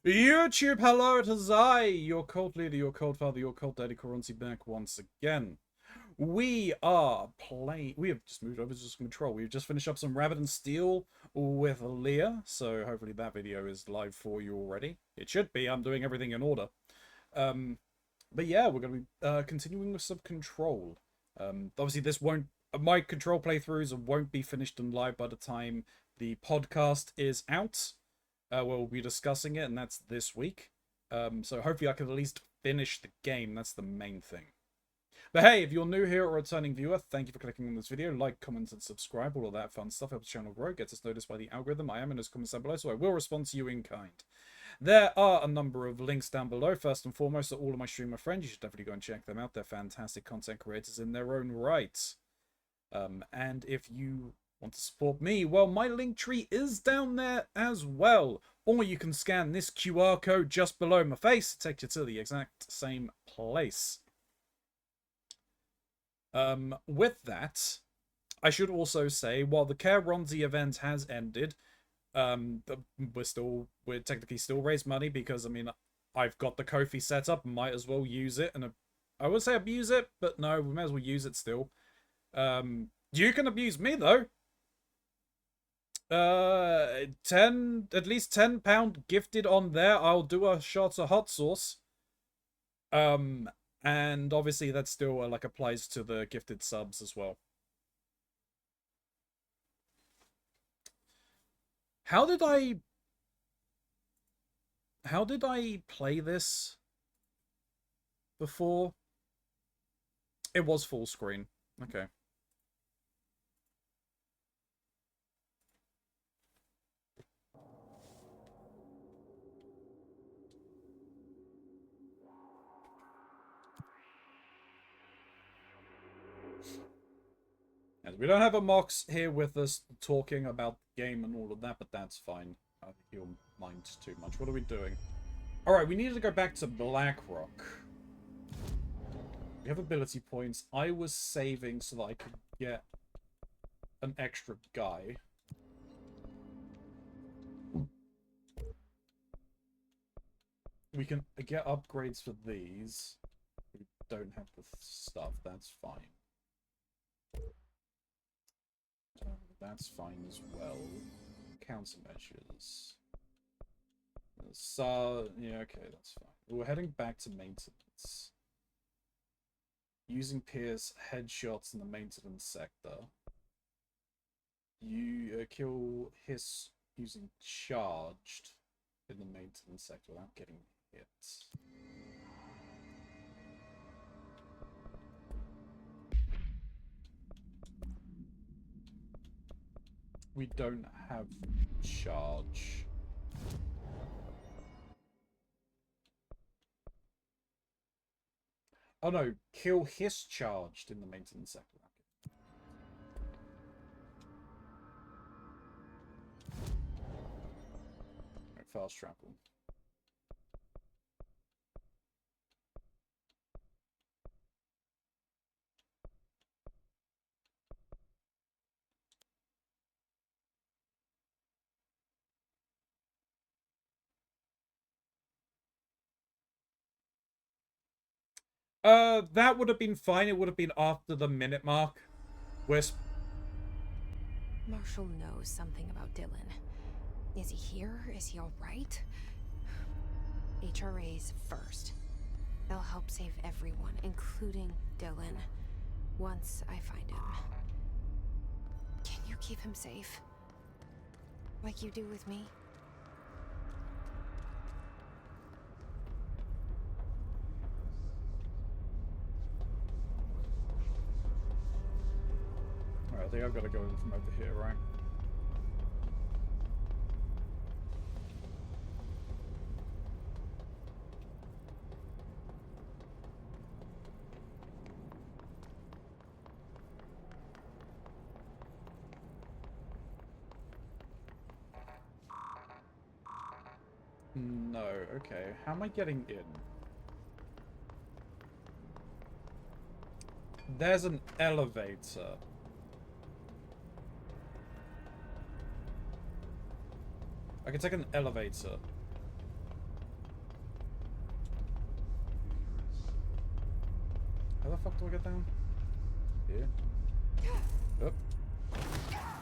YouTube, hello, it is I, your cult leader, your cult father, your cult daddy, Keronzi, back once again. We have just moved over to just control. We've just finished up some Rabbit and Steel with Leah, so hopefully that video is live for you already. It should be, I'm doing everything in order. But yeah, we're going to be continuing with some Control. Obviously my Control playthroughs won't be finished and live by the time the podcast is out. We'll be discussing it, and that's this week. So hopefully I can at least finish the game. That's the main thing. But hey, if you're new here or a returning viewer, thank you for clicking on this video. Like, comment, and subscribe. All of that fun stuff helps the channel grow, gets us noticed by the algorithm. I am in those comments down below, so I will respond to you in kind. There are a number of links down below. First and foremost are all of my streamer friends. You should definitely go and check them out. They're fantastic content creators in their own right. And if you want to support me, well, my link tree is down there as well. Or you can scan this QR code just below my face. It takes you to the exact same place. With that, I should also say, while the Keronzi event has ended, we're technically still raised money because, I mean, I've got the Ko-fi set up, might as well use it, and I would say abuse it, but no, we may as well use it still. You can abuse me though. At least £10 gifted on there. I'll do a shot of hot sauce. And obviously that still like applies to the gifted subs as well. How did I play this before? It was full screen. Okay. And we don't have a Mox here with us talking about the game and all of that, but that's fine. I think he'll mind too much. What are we doing? Alright, we needed to go back to Blackrock. We have ability points. I was saving so that I could get an extra guy. We can get upgrades for these. We don't have the stuff. That's fine. That's fine as well. Countermeasures. So, yeah, okay, that's fine. We're heading back to maintenance. Using Pierce headshots in the maintenance sector. You kill Hiss using charged in the maintenance sector without getting hit. We don't have charge. Oh no, kill Hiss charged in the maintenance sector. Right, fast travel. That would have been fine. It would have been after the minute mark. Marshall knows something about Dylan. Is he here? Is he alright? HRAs first. They'll help save everyone, including Dylan, once I find him. Can you keep him safe? Like you do with me? Alright, I think I've got to go in from over here, right? No, okay. How am I getting in? There's an elevator. I can take an elevator. How the fuck do I get down? Here. Up.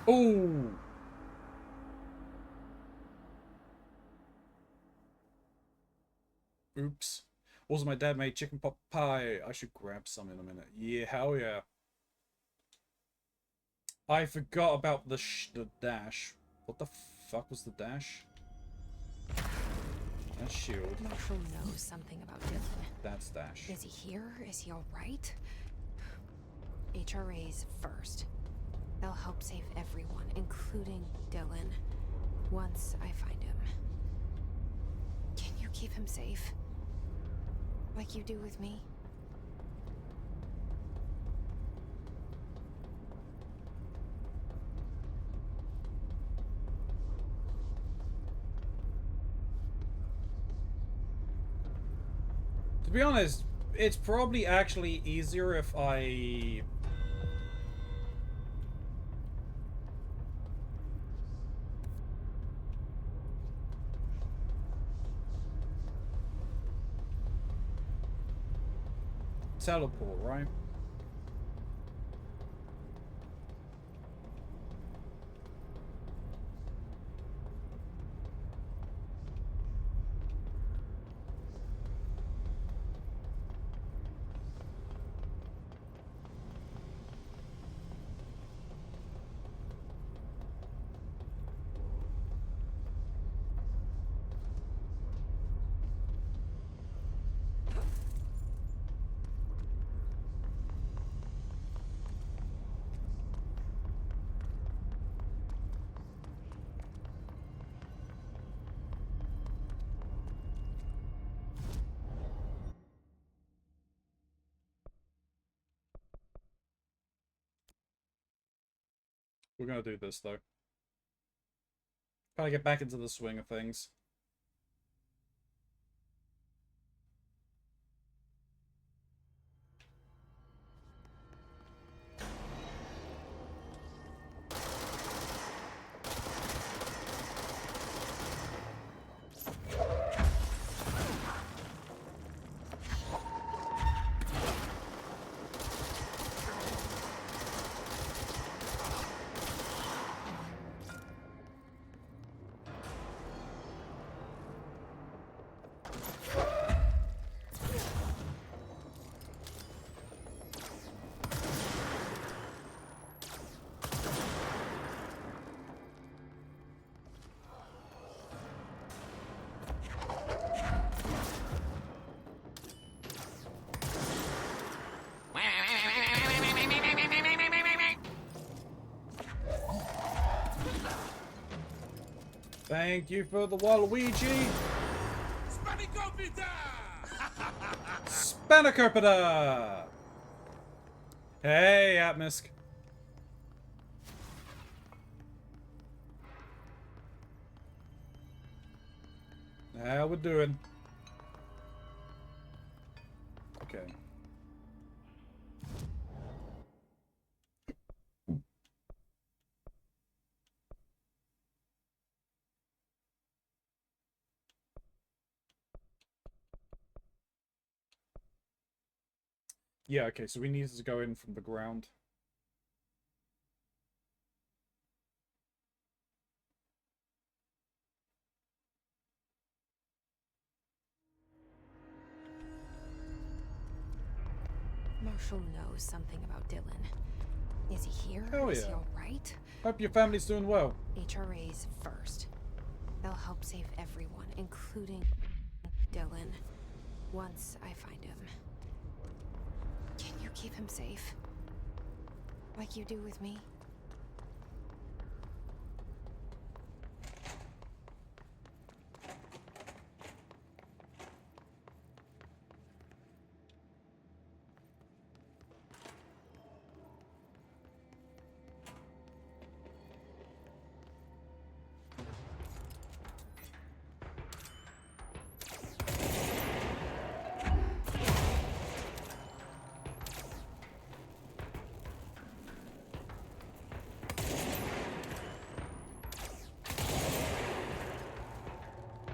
Oh! Oops. Also, my dad made chicken pot pie. I should grab some in a minute. Yeah, hell yeah. I forgot about the dash. What the fuck was the dash? That's shield. Marshall knows something about Dylan. That's dash. Is he here? Is he alright? HRA's first. They'll help save everyone, including Dylan, once I find him. Can you keep him safe? Like you do with me? To be honest, it's probably actually easier if I... teleport, right? We're gonna do this, though. Gotta get back into the swing of things. Thank you for the Waluigi! Spanakopita! Hey, Atmisk. How we doing? Okay. Yeah, okay, so we needed to go in from the ground. Marshall knows something about Dylan. Is he here? Hell Is he yeah. alright? Hope your family's doing well. HRA's first. They'll help save everyone, including Dylan, once I find him. Can you keep him safe? Like you do with me?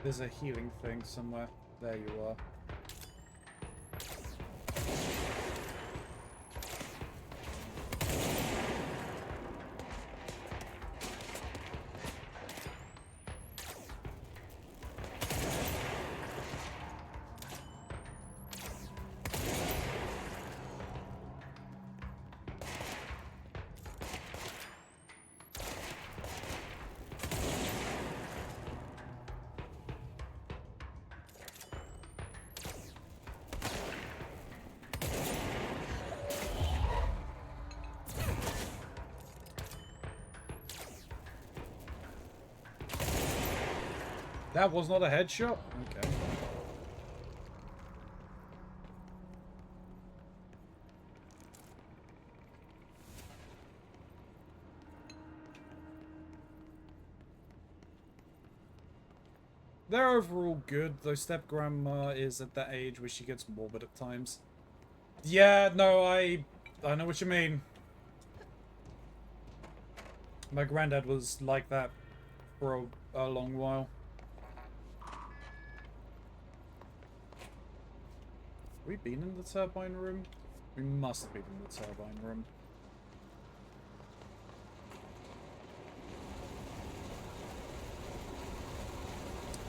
There's a healing thing somewhere. There you are. That was not a headshot? Okay. They're overall good, though step-grandma is at that age where she gets morbid at times. Yeah, no, I know what you mean. My granddad was like that for a long while. Have we been in the turbine room? We must have been in the turbine room.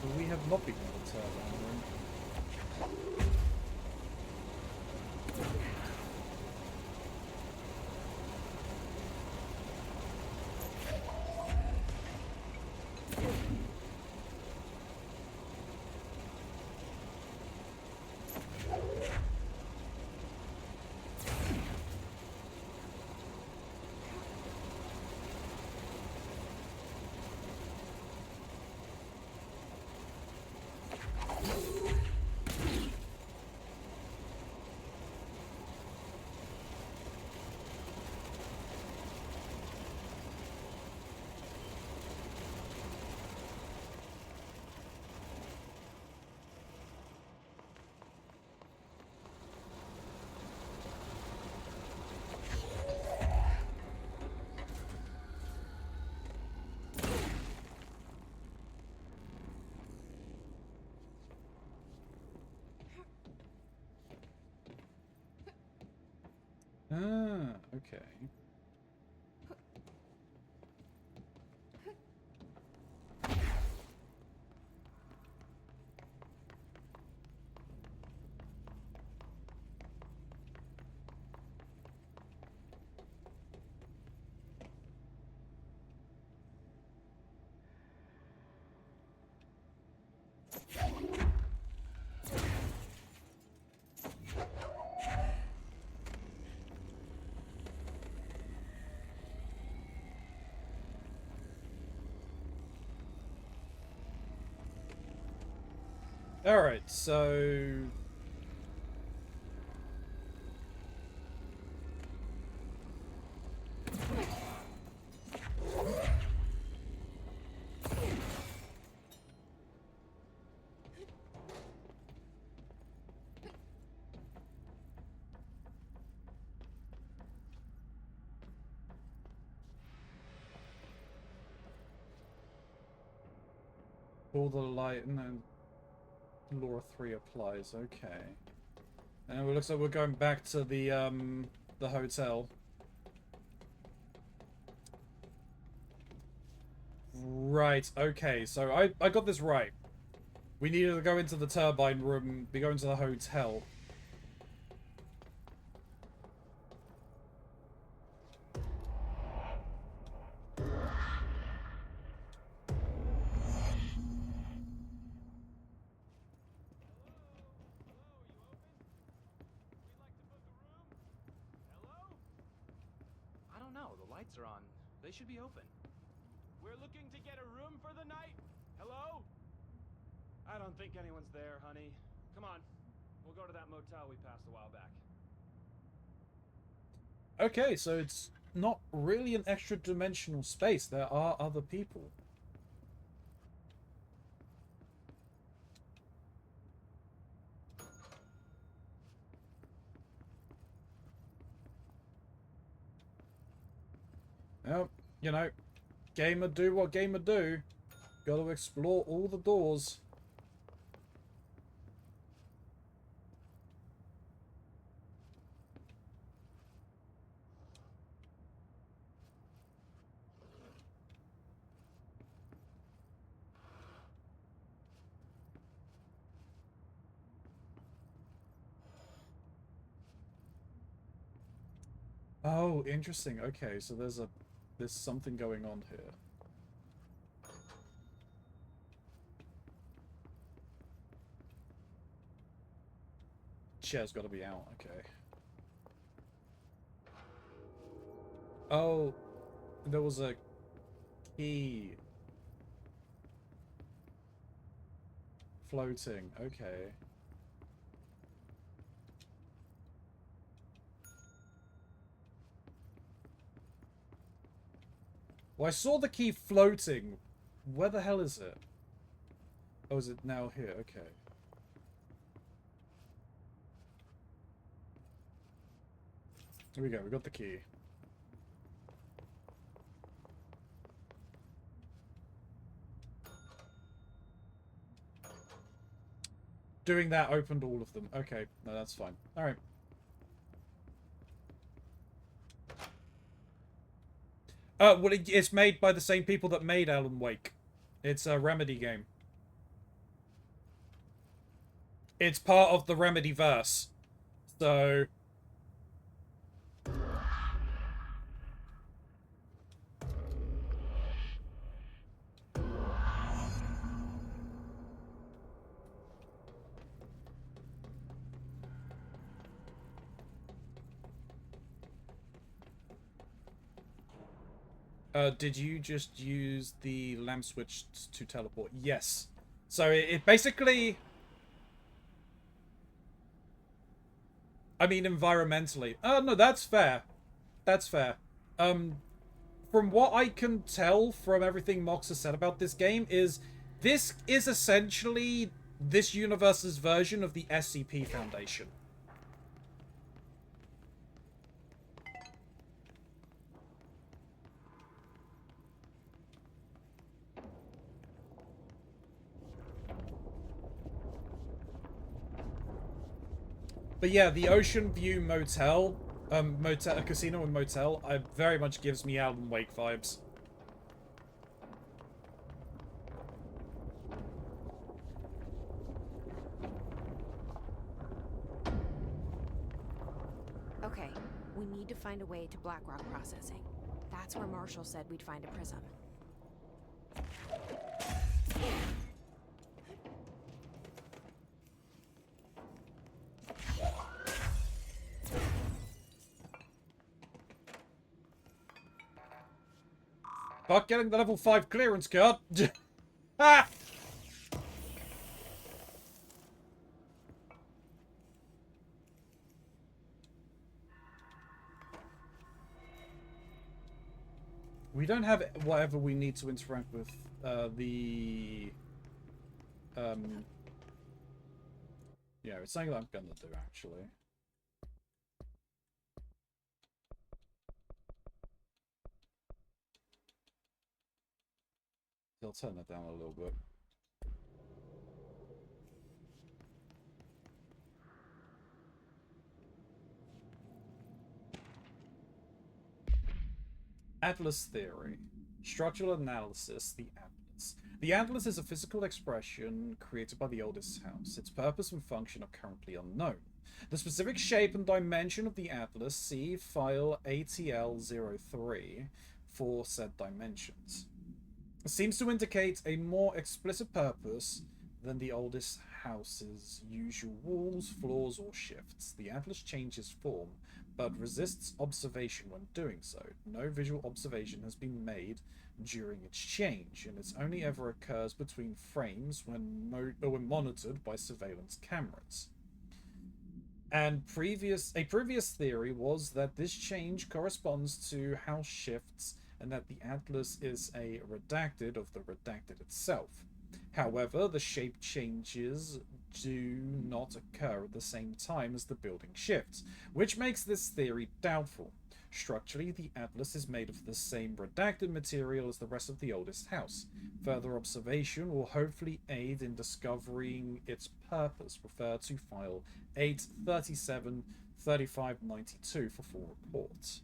But we have not been in the turbine room. Ah, okay. Alright, so... all the light... No, Law 3 applies, okay. And it looks like we're going back to the hotel. Right, okay, so I got this right. We needed to go into the turbine room, we go into the hotel. I don't know. The lights are on. They should be open. We're looking to get a room for the night. Hello? I don't think anyone's there, honey. Come on. We'll go to that motel we passed a while back. Okay, so it's not really an extra dimensional space. There are other people. Well, you know, gamer do what gamer do. Gotta explore all the doors. Oh, interesting. Okay, so there's something going on here. Chair's got to be out. Okay. Oh, there was a key. floating. Okay. Well, I saw the key floating. Where the hell is it? Oh, is it now here? Okay. Here we go. We got the key. Doing that opened all of them. Okay. No, that's fine. Alright. Well, it's made by the same people that made Alan Wake. It's a Remedy game. It's part of the Remedy verse. So... did you just use the lamp switch to teleport? Yes. So it basically... I mean, environmentally. Oh, no, that's fair. That's fair. From what I can tell from everything Mox has said about this game is this is essentially this universe's version of the SCP Foundation. But yeah, the Ocean View Motel, a casino and motel, very much gives me Alan Wake vibes. Okay, we need to find a way to Blackrock processing. That's where Marshall said we'd find a prism. Fuck getting the level 5 clearance card. Ah! We don't have whatever we need to interact with yeah, it's something that I'm gonna do actually. I'll turn that down a little bit. Atlas theory. Structural analysis, the Atlas. The Atlas is a physical expression created by the oldest house. Its purpose and function are currently unknown. The specific shape and dimension of the Atlas, see file ATL03 for said dimensions. It seems to indicate a more explicit purpose than the oldest house's usual walls, floors, or shifts. The Atlas changes form, but resists observation when doing so. No visual observation has been made during its change, and it only ever occurs between frames when monitored by surveillance cameras. And a previous theory was that this change corresponds to house shifts and that the Atlas is a redacted of the redacted itself. However, the shape changes do not occur at the same time as the building shifts, which makes this theory doubtful. Structurally, the Atlas is made of the same redacted material as the rest of the oldest house. Further observation will hopefully aid in discovering its purpose. Refer to file 837-3592 for full reports.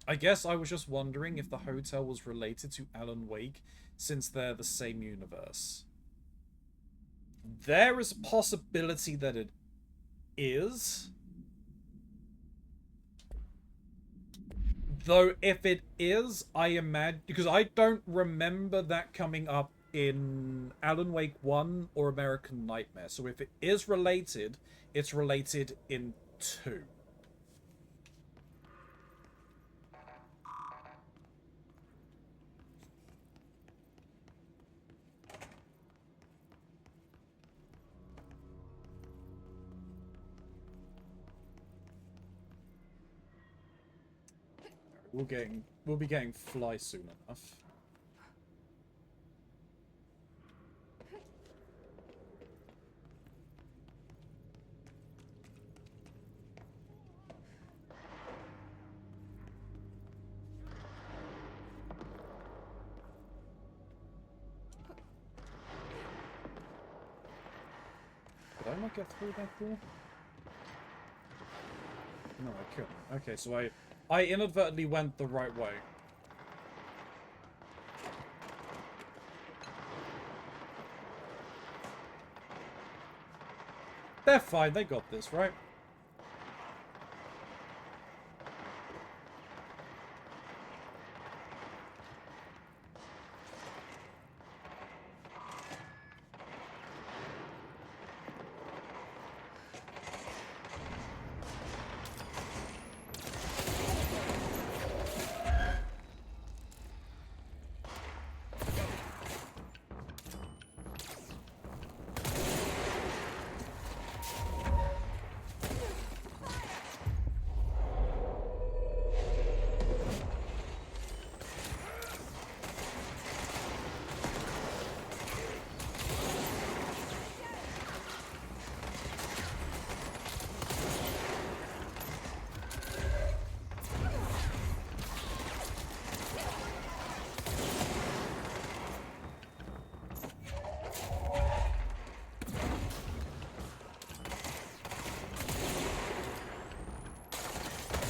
I guess I was just wondering if the hotel was related to Alan Wake, since they're the same universe. There is a possibility that it is. Though if it is, I imagine, because I don't remember that coming up in Alan Wake 1 or American Nightmare. So if it is related, it's related in 2. We'll be getting fly soon enough. Did I not get through that door? No, I couldn't. Okay, so I inadvertently went the right way. They're fine, they got this, right?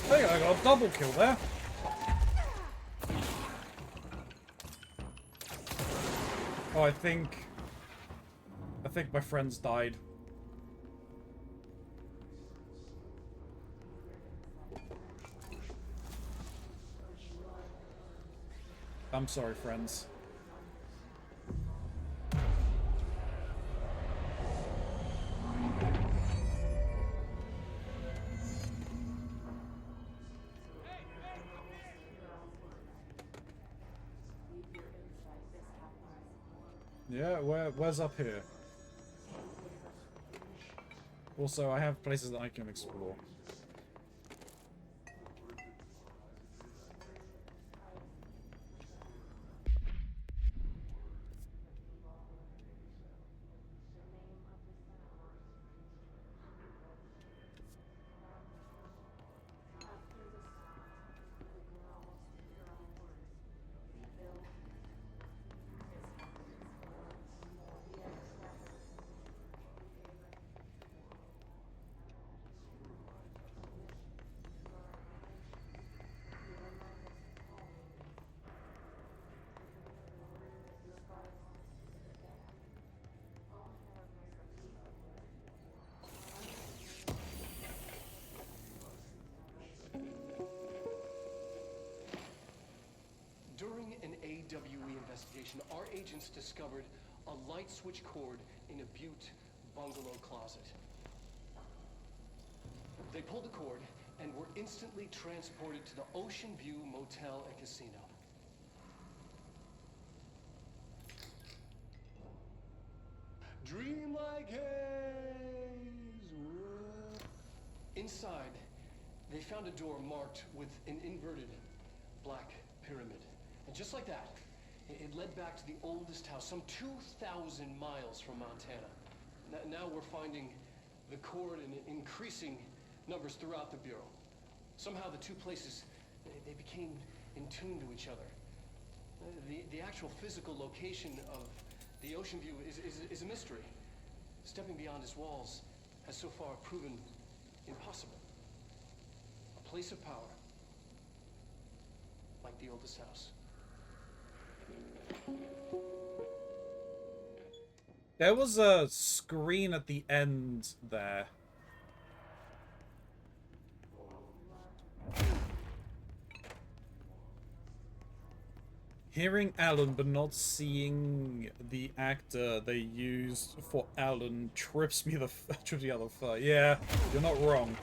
I think I got a double kill there. Oh, I think my friends died. I'm sorry, friends. Yeah, where's up here? Also, I have places that I can explore. During an AWE investigation, our agents discovered a light switch cord in a Butte bungalow closet. They pulled the cord and were instantly transported to the Ocean View Motel and Casino. Dream like haze. Inside, they found a door marked with an inverted black pyramid. And just like that, it led back to the oldest house, some 2,000 miles from Montana. Now we're finding the cord in increasing numbers throughout the Bureau. Somehow the two places, they became in tune to each other. The actual physical location of the Ocean View is a mystery. Stepping beyond its walls has so far proven impossible. A place of power, like the oldest house. There was a screen at the end there. Hearing Alan but not seeing the actor they used for Alan trips me the other fur. Yeah, you're not wrong.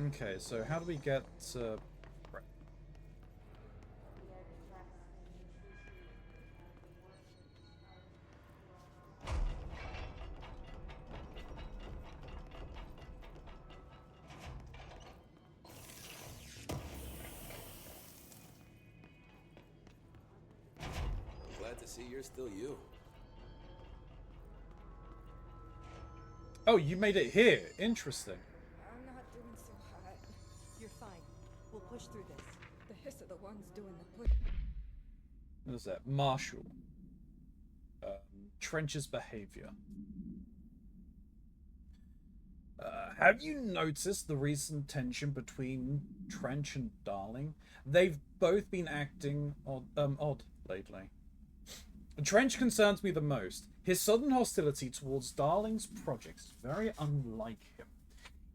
Okay, so how do we get right. Glad to see you're still you. Oh, you made it here. Interesting. I'm not doing so hot. You're fine. We'll push through this. The hiss are the ones doing the push. What is that? Marshall. Trench's behavior. Have you noticed the recent tension between Trench and Darling? They've both been acting odd lately. Trench concerns me the most. His sudden hostility towards Darling's projects is very unlike him.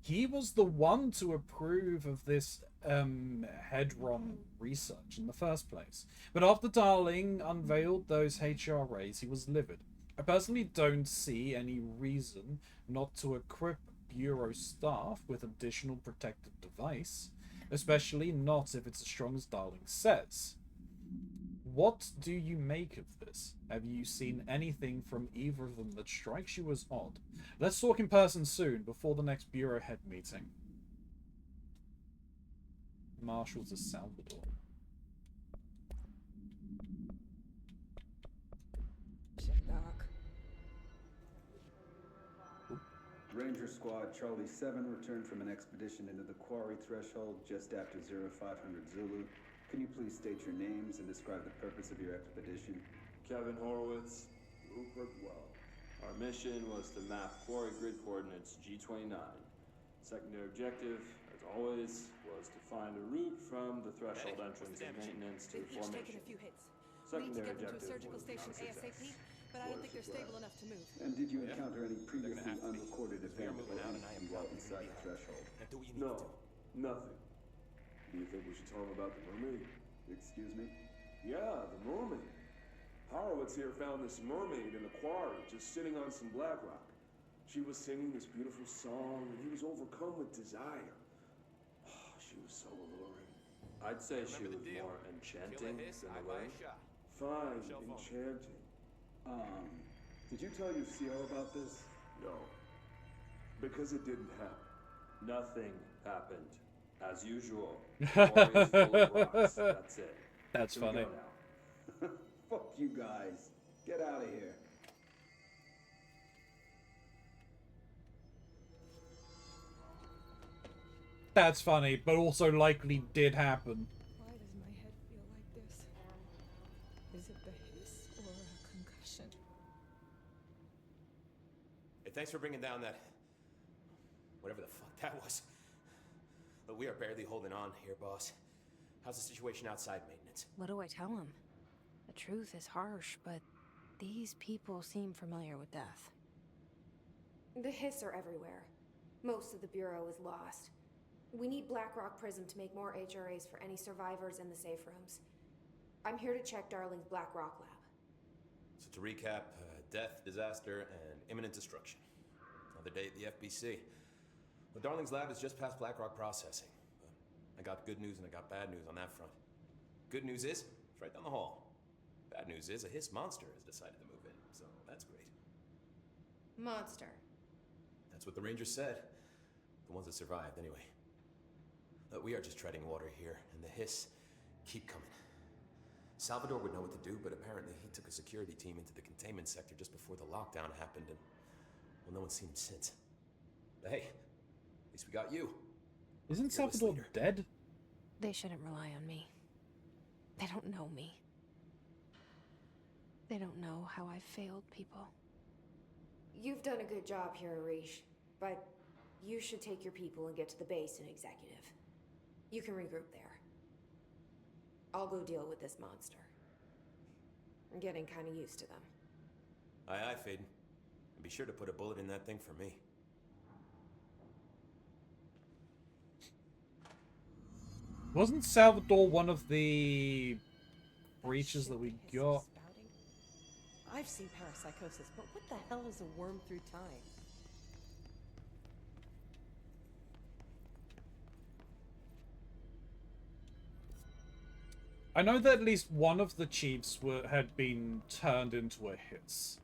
He was the one to approve of this Hedron research in the first place. But after Darling unveiled those HRAs, he was livid. I personally don't see any reason not to equip Bureau staff with additional protective device, especially not if it's as strong as Darling says. What do you make of this? Have you seen anything from either of them that strikes you as odd? Let's talk in person soon, before the next Bureau head meeting. Marshall's a Salvador. Doc. Ranger Squad Charlie 7 returned from an expedition into the quarry threshold just after 0500 Zulu. Can you please state your names and describe the purpose of your expedition? Kevin Horowitz, Rupert Well. Our mission was to map quarry grid coordinates G29. Secondary objective, as always, was to find a route from the threshold entrance and maintenance to the They've each formation. taken a few hits. We Secondary need to get them to a objective surgical was station not a success. ASAP, but I don't think they're stable enough to move. And did you encounter any have previously to be. unrecorded We are event moving out and I am while probably inside gonna the be threshold? Now do what you need No, to do. nothing. Do you think we should tell them about the mermaid? Excuse me? Yeah, the mermaid. Horowitz here found this mermaid in the quarry, just sitting on some black rock. She was singing this beautiful song, and he was overcome with desire. Oh, she was so alluring. I'd say she Remember was the deal. more Kill enchanting the hiss, than I buy a alluring. shot. Fine, Cell phone. enchanting. Did you tell your CO about this? No. Because it didn't happen. Nothing happened. As usual. Quarry is full of rocks. That's it. That's Can we funny. go now? Fuck you guys. Get out of here. That's funny, but also likely did happen. Why does my head feel like this? Is it the hiss or a concussion? Hey, thanks for bringing down that... whatever the fuck that was. But we are barely holding on here, boss. How's the situation outside maintenance? What do I tell him? The truth is harsh, but these people seem familiar with death. The hiss are everywhere. Most of the Bureau is lost. We need Blackrock Prism to make more HRAs for any survivors in the safe rooms. I'm here to check Darling's Blackrock lab. So to recap, death, disaster, and imminent destruction. Another day at the FBC. Well, Darling's lab is just past Blackrock processing. I got good news and I got bad news on that front. Good news is, it's right down the hall. Bad news is, a hiss monster has decided to move in, so that's great. Monster. That's what the Rangers said. The ones that survived, anyway. We are just treading water here, and the hiss keep coming. Salvador would know what to do, but apparently he took a security team into the containment sector just before the lockdown happened, and, well, no one's seen him since. But hey, at least we got you. Isn't Fearless Salvador leader. dead? They shouldn't rely on me. They don't know me. They don't know how I've failed people. You've done a good job here, Arish, but you should take your people and get to the base and executive. You can regroup there. I'll go deal with this monster. I'm getting kind of used to them. Aye, aye, Faden. And be sure to put a bullet in that thing for me. Wasn't Salvador one of the breaches Shit, that we hiss is got? spouting. I've seen parapsychosis, but what the hell is a worm through time? I know that at least one of the chiefs had been turned into a hiss.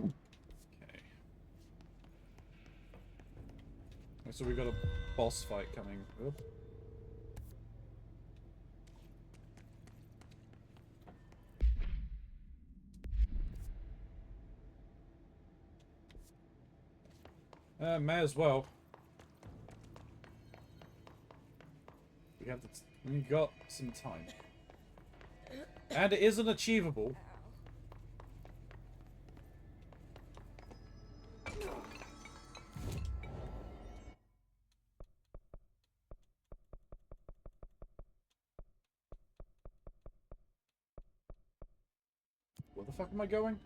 Okay. So we got a boss fight coming. Oop. May as well. We got some time. And it isn't achievable. Where the fuck am I going?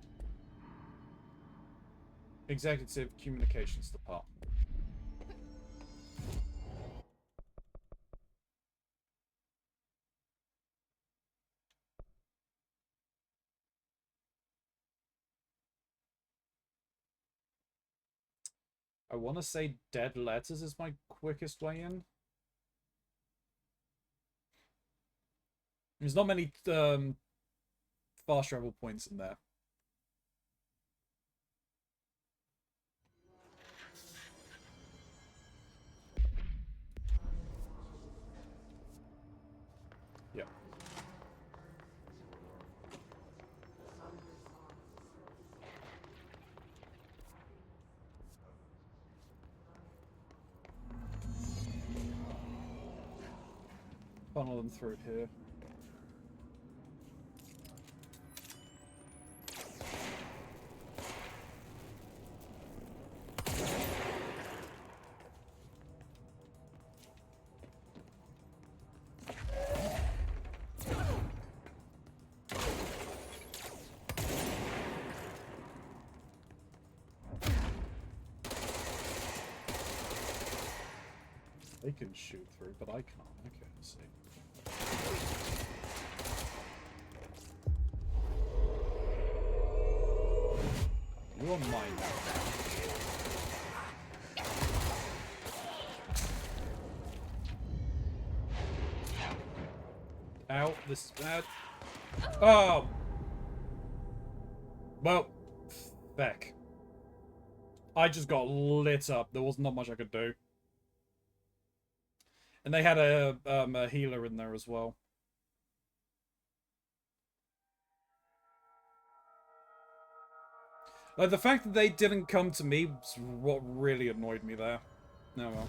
Executive Communications Department. I want to say dead letters is my quickest way in. There's not many fast travel points in there. Yeah. Funnel them through here. They can shoot through, but I can't. Okay, let's see. You're mine now. Ow, this is bad. Oh! Well, feck. I just got lit up. There was not much I could do. And they had a healer in there as well. Like, the fact that they didn't come to me was what really annoyed me there. Oh well.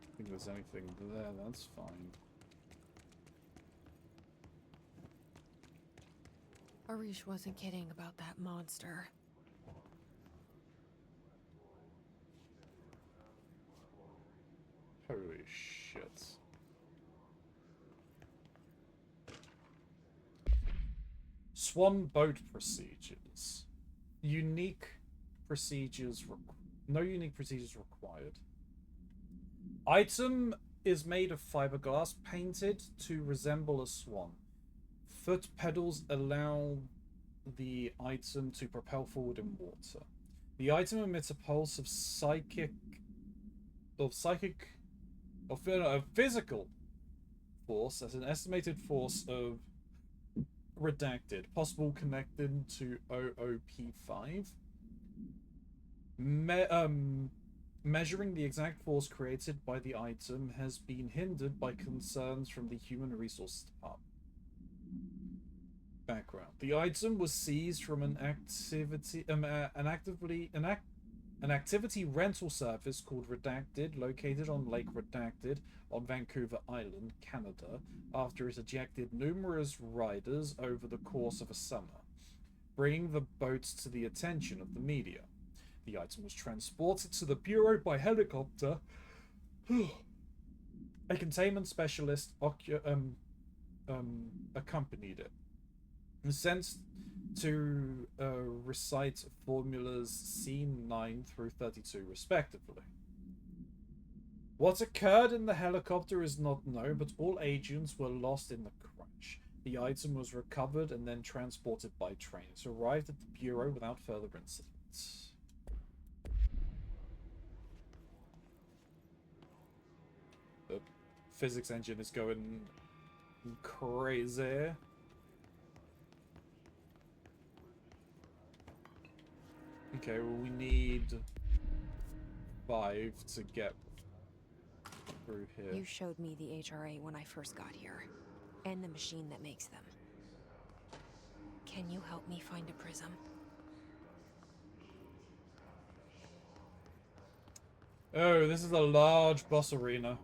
I think there's anything there, that's fine. Arish wasn't kidding about that monster. Holy shit. Swan boat procedures. Unique procedures. No unique procedures required. Item is made of fiberglass painted to resemble a swan. Foot pedals allow the item to propel forward in water. The item emits a pulse of physical force as an estimated force of redacted, possible connected to OOP5. Measuring the exact force created by the item has been hindered by concerns from the Human Resources Department. Background: the item was seized from an activity rental service called Redacted, located on Lake Redacted on Vancouver Island, Canada, after it ejected numerous riders over the course of a summer, bringing the boats to the attention of the media. The item was transported to the Bureau by helicopter. A containment specialist accompanied it, sent to recite formulas C9 through 32 respectively. What occurred in the helicopter is not known, but all agents were lost in the crash. The item was recovered and then transported by train. It arrived at the Bureau without further incidents. The physics engine is going crazy. Okay, well, we need 5 to get through here. You showed me the HRA when I first got here, and the machine that makes them. Can you help me find a prism? Oh, this is a large boss arena.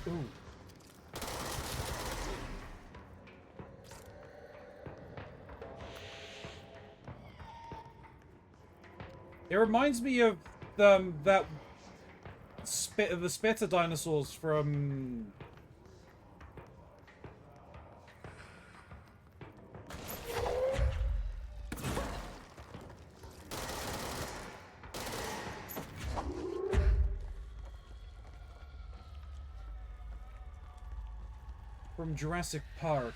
Ooh. It reminds me of the spitter dinosaurs from Jurassic Park.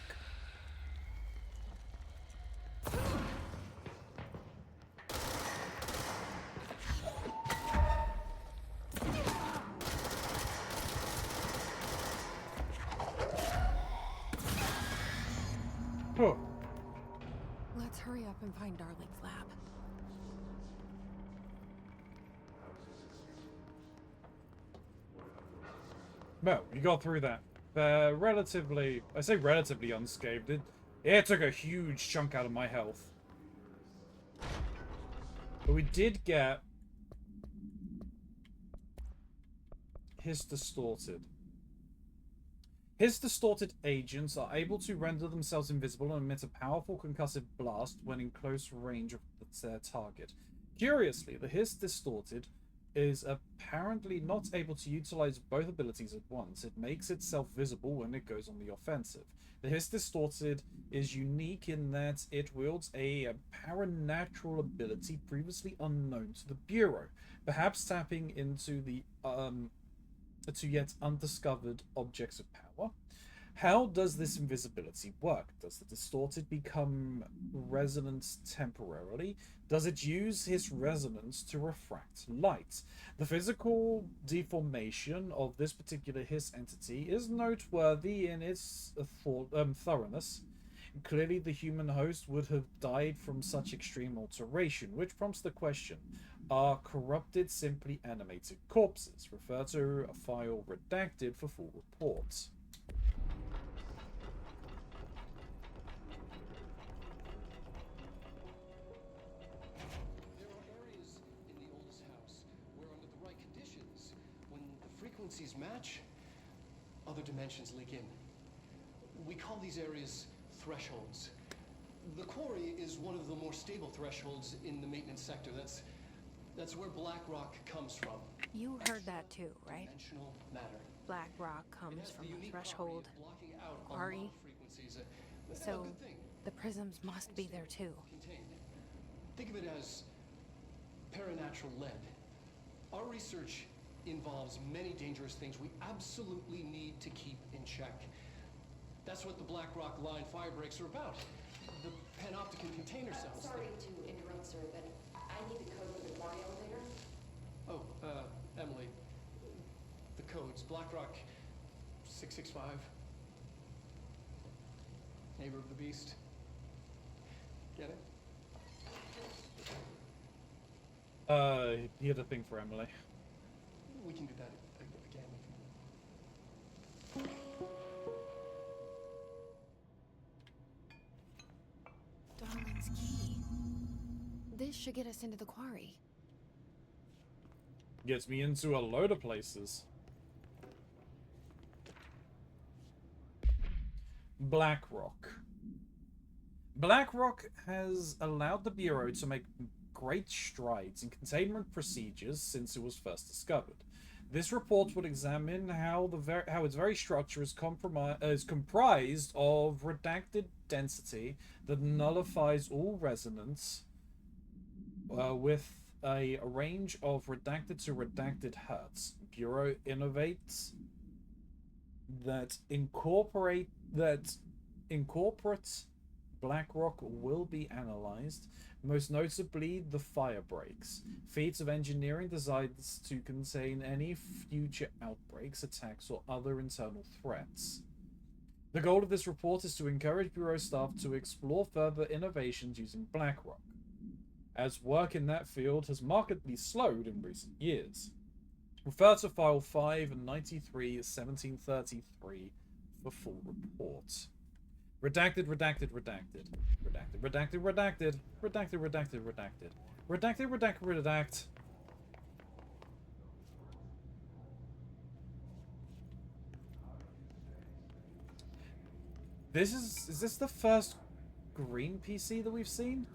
Huh. Let's hurry up and find Darling's lab. Well, you got through that. Relatively, I say relatively unscathed. It took a huge chunk out of my health. But we did get his distorted. His distorted agents are able to render themselves invisible and emit a powerful concussive blast when in close range of their target. Curiously, the His distorted is apparently not able to utilize both abilities at once. It makes itself visible when it goes on the offensive. The His Distorted is unique in that it wields a paranatural ability previously unknown to the Bureau, perhaps tapping into the to yet undiscovered objects of power. How does this invisibility work? Does the Distorted become resonant temporarily? Does it use his resonance to refract light? The physical deformation of this particular His entity is noteworthy in its thoroughness. Clearly, the human host would have died from such extreme alteration, which prompts the question, are corrupted simply animated corpses? Refer to a file redacted for full reports. Frequencies match, other dimensions leak in. We call these areas thresholds. The quarry is one of the more stable thresholds in the maintenance sector. That's That's where black rock comes from. You heard that too, right? Dimensional matter. Black rock It comes has from the the unique threshold. property of blocking out a quarry. lot of frequencies. A So good thing. the prisms must be there too. Contained. Think of it as paranatural lead. Our research involves many dangerous things we absolutely need to keep in check. That's what the Black Rock Line fire breaks are about. The panopticon container cells. Sorry to interrupt, sir, but I need the code for the quarry elevator. Oh, Emily. The codes. Black Rock 665. Neighbor of the Beast. Get it? He had a thing for Emily. We can do that again. Darwin's key. This should get us into the quarry. Gets me into a load of places. BlackRock. BlackRock has allowed the Bureau to make great strides in containment procedures since it was first discovered. This report would examine how its very structure is comprised of redacted density that nullifies all resonance with a range of redacted to redacted hertz. Bureau innovates that incorporates BlackRock will be analyzed, most notably the fire breaks, feats of engineering designed to contain any future outbreaks, attacks, or other internal threats. The goal of this report is to encourage Bureau staff to explore further innovations using BlackRock, as work in that field has markedly slowed in recent years. Refer to File 593-1733 for full report. Redacted, redacted, redacted. Redacted, redacted, redacted. Redacted, redacted, redacted. Redacted, redacted, redact. Is this the first green PC that we've seen?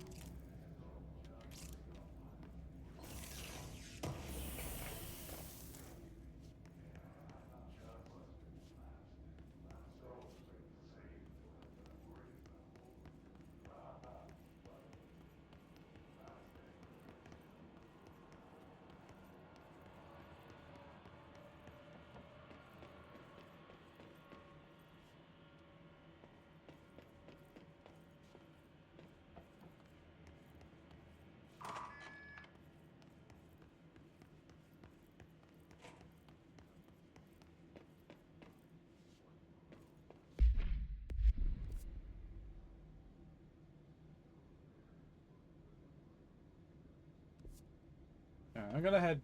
I'm gonna head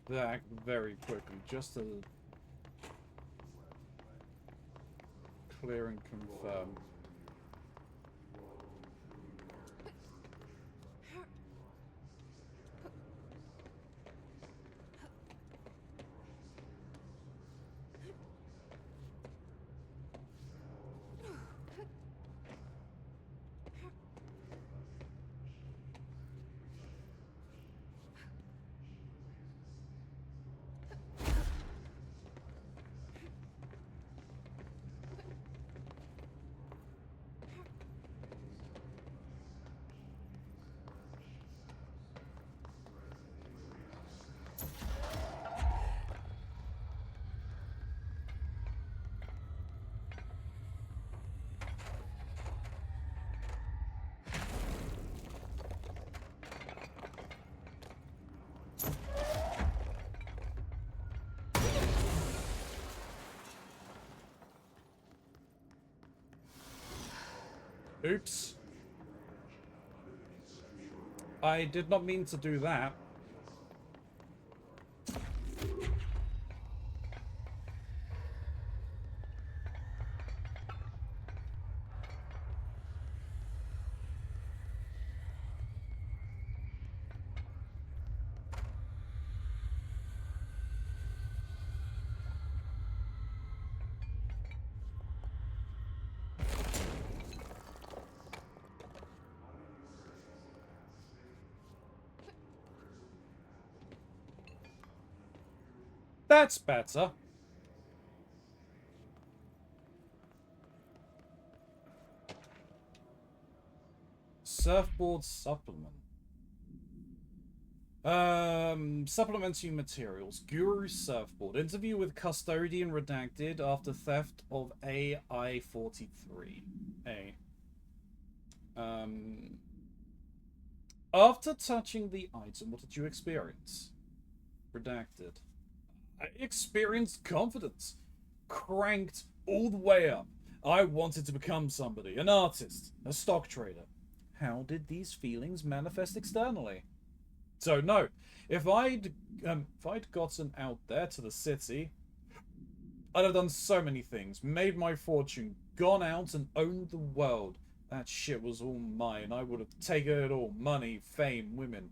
back very quickly just to clear and confirm. Oops. I did not mean to do that. That's better. Surfboard supplement. Supplementary materials. Guru surfboard. Interview with custodian redacted after theft of AI-43. A. After touching the item, what did you experience? Redacted. I experienced confidence. Cranked all the way up. I wanted to become somebody. An artist. A stock trader. How did these feelings manifest externally? So no, if I'd gotten out there to the city, I'd have done so many things, made my fortune, gone out and owned the world. That shit was all mine. I would have taken it all. Money, fame, women.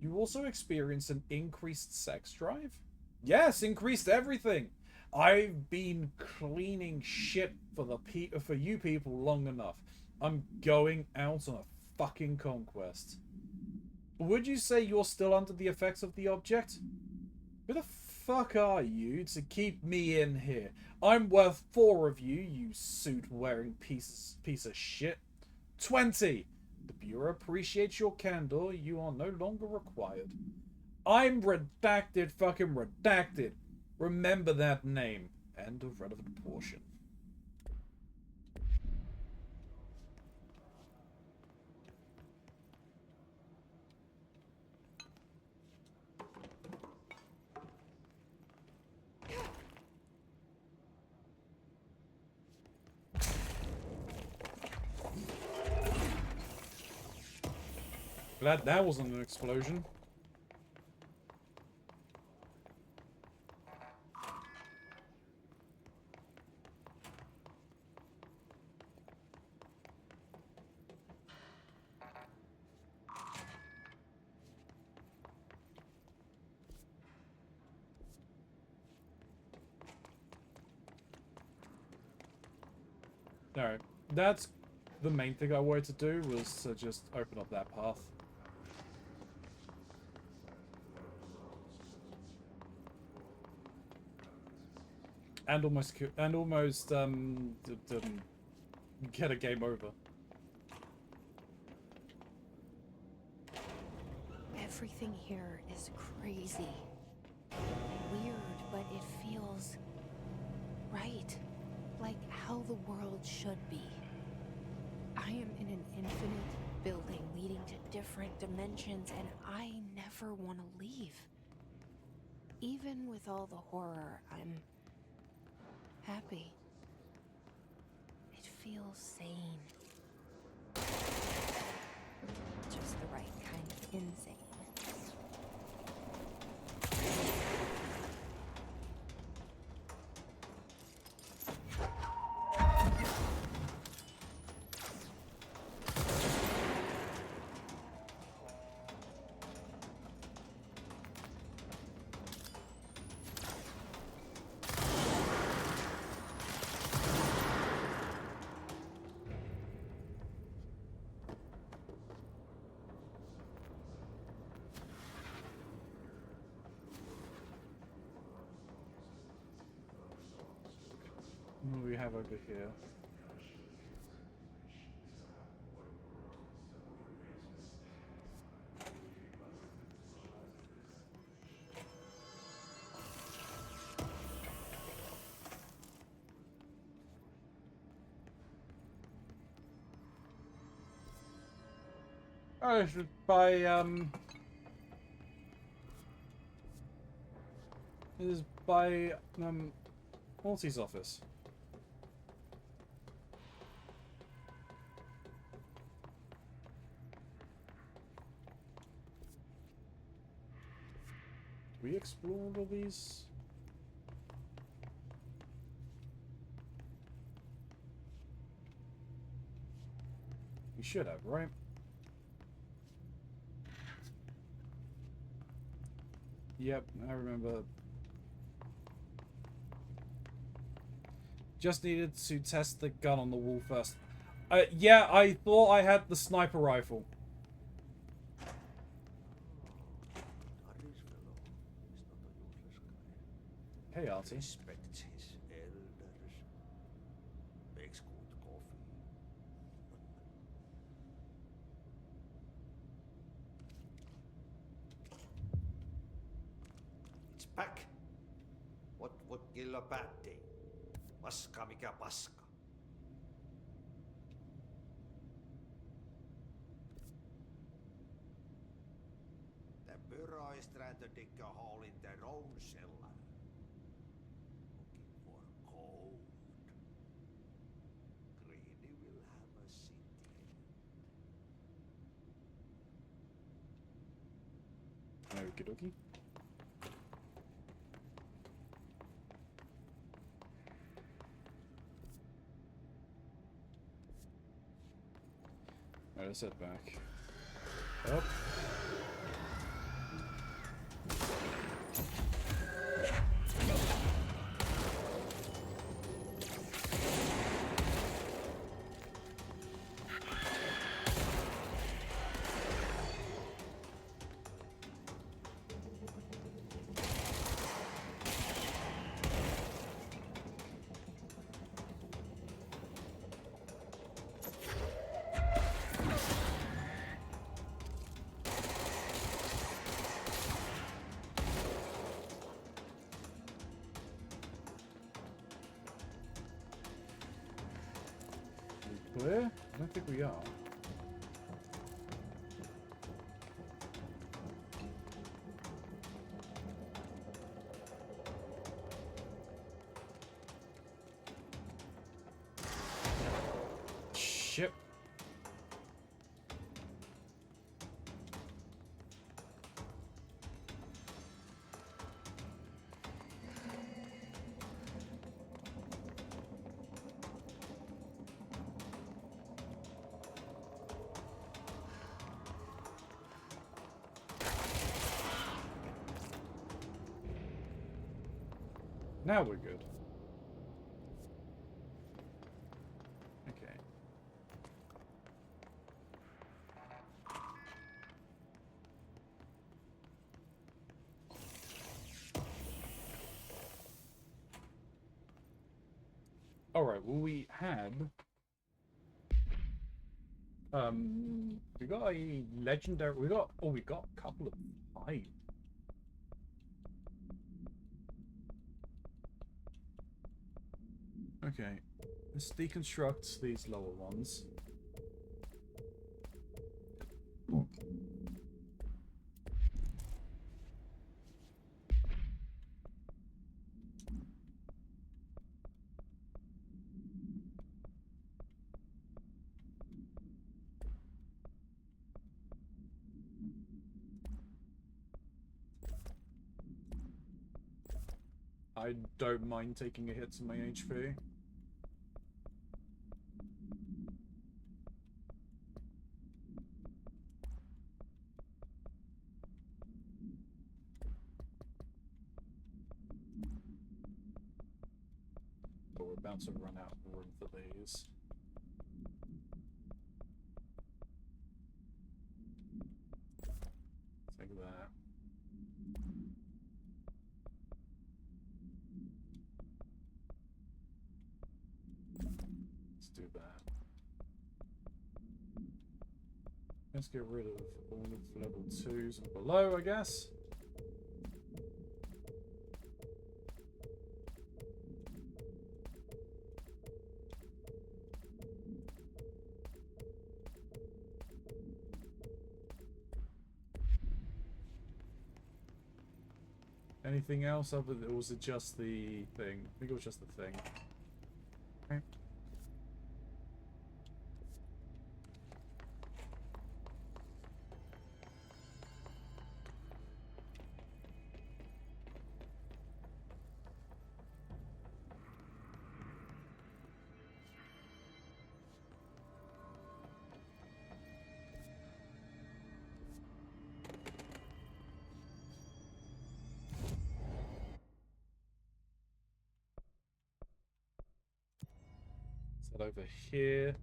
You also experienced an increased sex drive? Yes, increased everything. I've been cleaning shit for you people long enough. I'm going out on a fucking conquest. Would you say you're still under the effects of the object? Who the fuck are you to keep me in here? I'm worth 4 of you, you suit-wearing piece of shit. 20! The Bureau appreciates your candor. You are no longer required. I'm redacted, fucking redacted. Remember that name. End of relevant portion. Glad that wasn't an explosion. Alright, that's the main thing I wanted to do, was to just open up that path. And almost get a game over. Everything here is crazy. Weird, but it feels right. Like how the world should be. I am in an infinite building leading to different dimensions, and I never want to leave. Even with all the horror, I'm happy. It feels sane. Just the right kind of insane. What do we have over here? Oh, I should buy, this is by, Morty's office. We explored all these? We should have, right? Yep, I remember. Just needed to test the gun on the wall first. Yeah, I thought I had the sniper rifle. Hey, Artie. Respects his elders. Makes good coffee. It's back. What killer bad day? Paska mikä paska. The Bureau is trying to dig a hole in their own cellar. Looking for gold. Greedy will have a city. Okie dokie. Alright, let's head back. Up. Clear? I don't think we are. Shit. Now we're good. Okay. Alright, well we had we got a legendary we got a couple of 5. Okay, let's deconstruct these lower ones. I don't mind taking a hit to my HP. But we're about to run out of room for these. Take that. Let's do that. Let's get rid of all of level 2s and below, I guess. Anything else other than, or was it just the thing? I think it was just the thing. Okay. Set over here.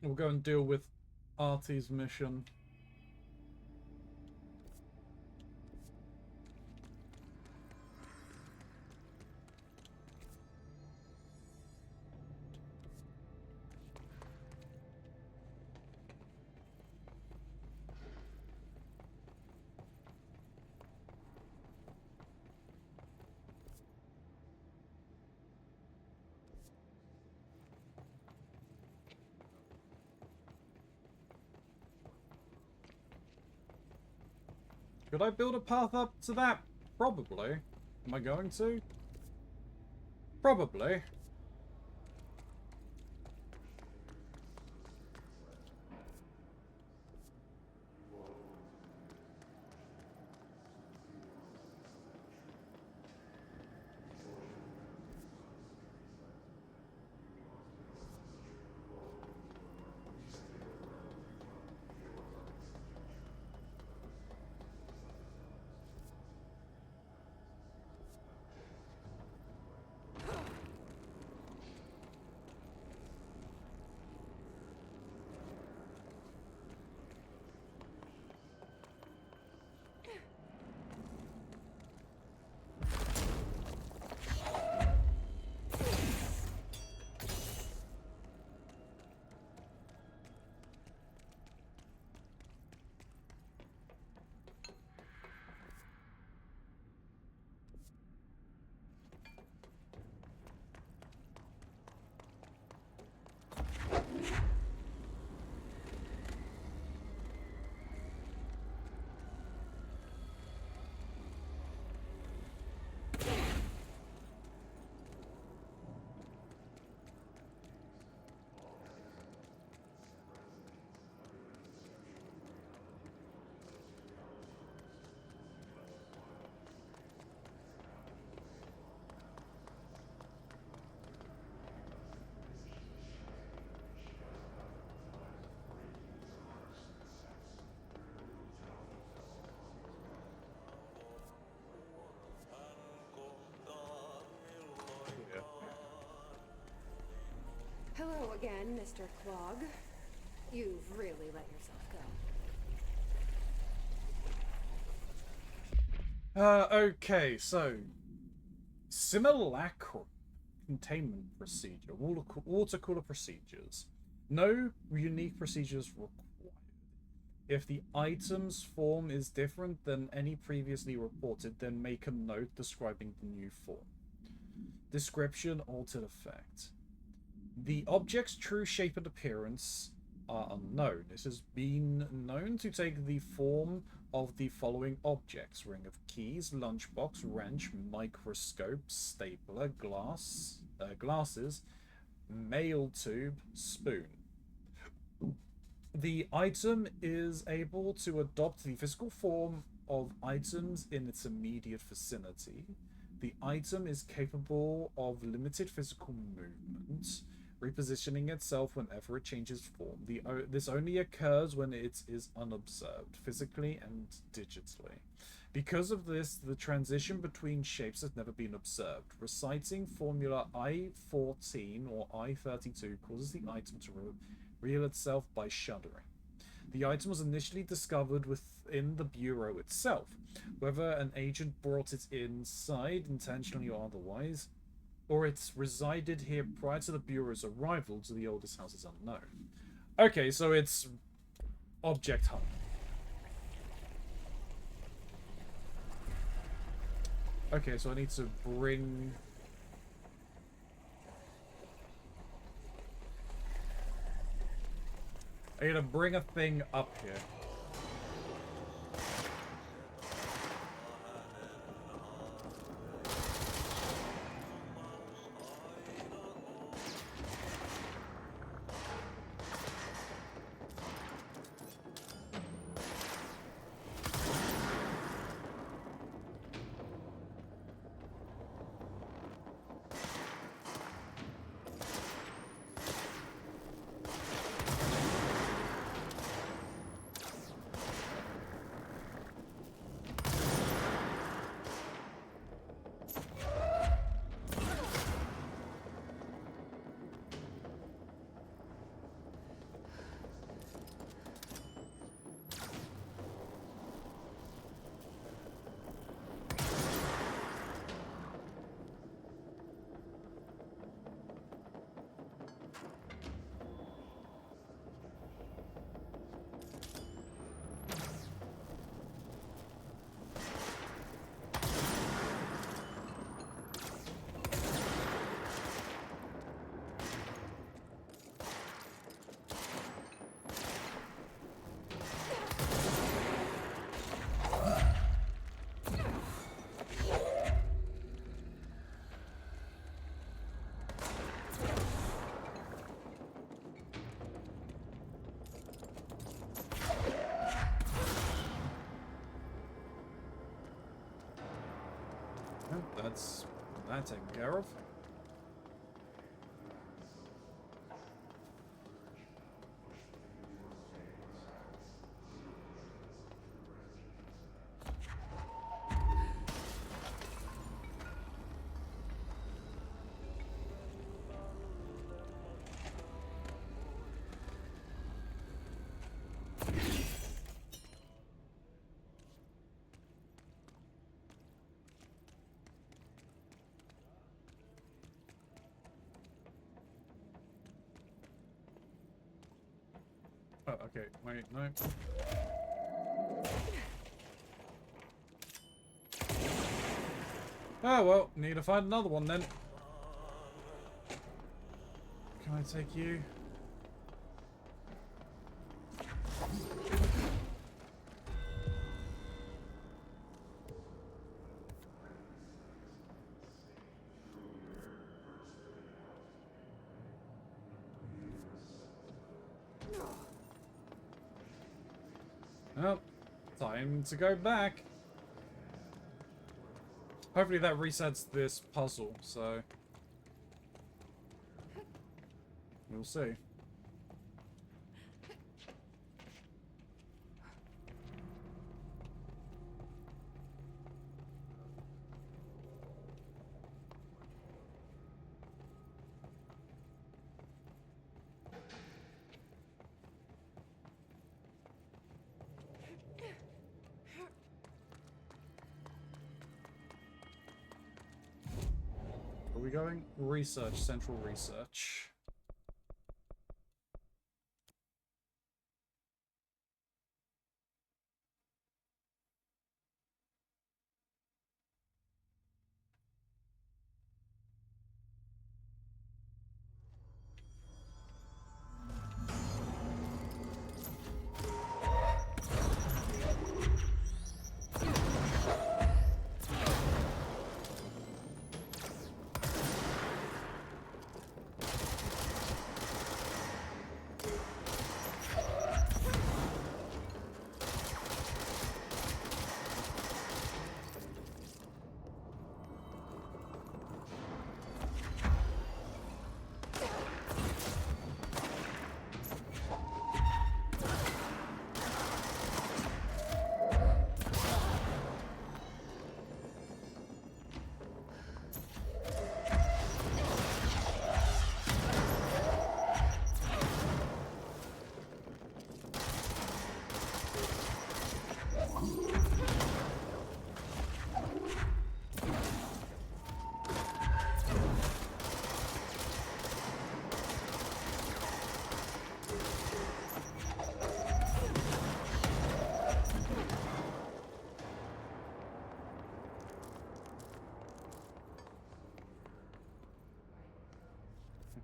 We'll go and deal with Artie's mission. Could I build a path up to that? Probably. Am I going to? Probably. Hello again, Mr. Clog. You've really let yourself go. Okay, so simulacrum containment procedure, water cooler procedures. No unique procedures required. If the item's form is different than any previously reported, then make a note describing the new form. Description altered effect. The object's true shape and appearance are unknown. It has been known to take the form of the following objects: ring of keys, lunchbox, wrench, microscope, stapler, glasses, mail tube, spoon. The item is able to adopt the physical form of items in its immediate vicinity. The item is capable of limited physical movement, repositioning itself whenever it changes form. This only occurs when it is unobserved, physically and digitally. Because of this, the transition between shapes has never been observed. Reciting formula I-14 or I-32 causes the item to reveal itself by shuddering. The item was initially discovered within the bureau itself. Whether an agent brought it inside, intentionally or otherwise, or it's resided here prior to the bureau's arrival to the oldest house is unknown. Okay, so it's object hunt. Okay, so I need to bring... I gotta bring a thing up here. that taken care of. Oh, okay, wait, no. Oh, well, need to find another one then. Can I take you? Oh, time to go back. Hopefully that resets this puzzle, so we'll see. Are we going? Research, central research.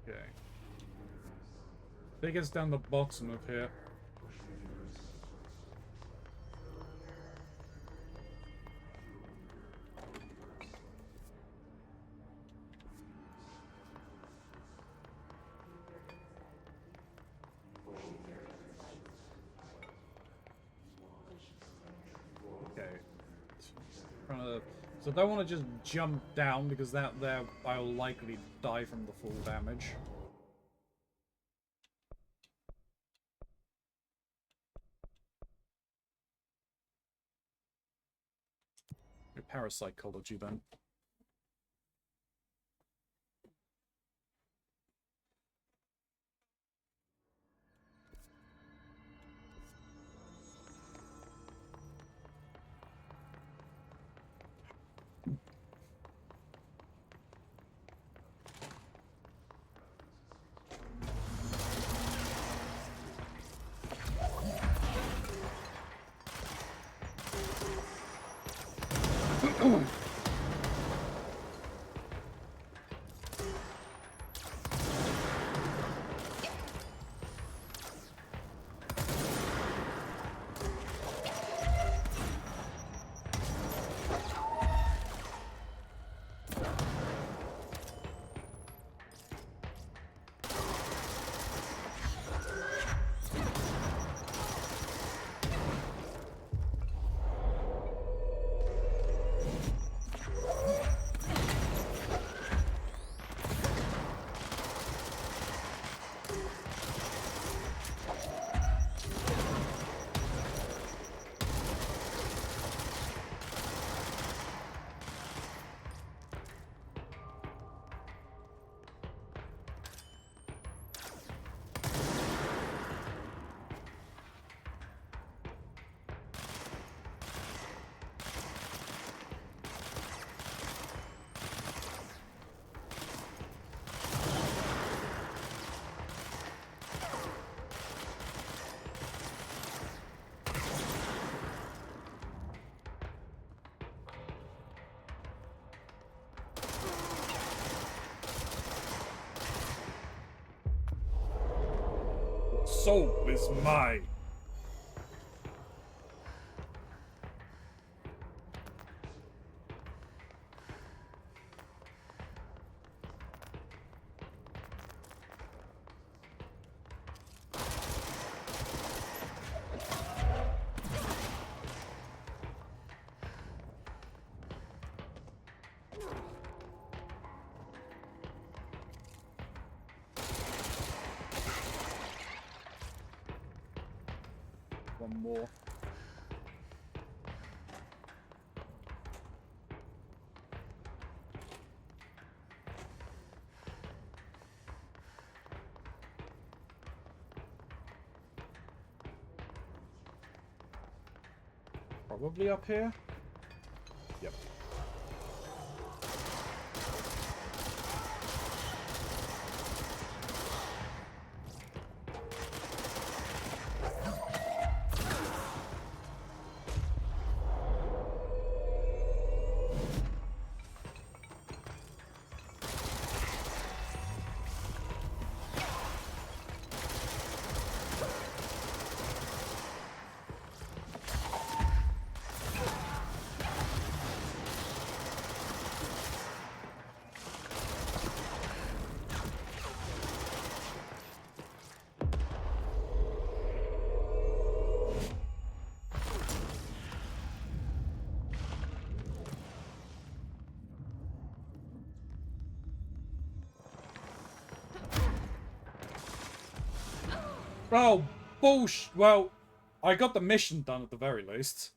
Okay. Take us down the bottom of here. Okay. So I don't want to just jump down because there I'll likely die from the full damage. Your parapsychology then. soul is mine. One more. Probably up here? Yep. Oh, bullsh! Well, I got the mission done at the very least.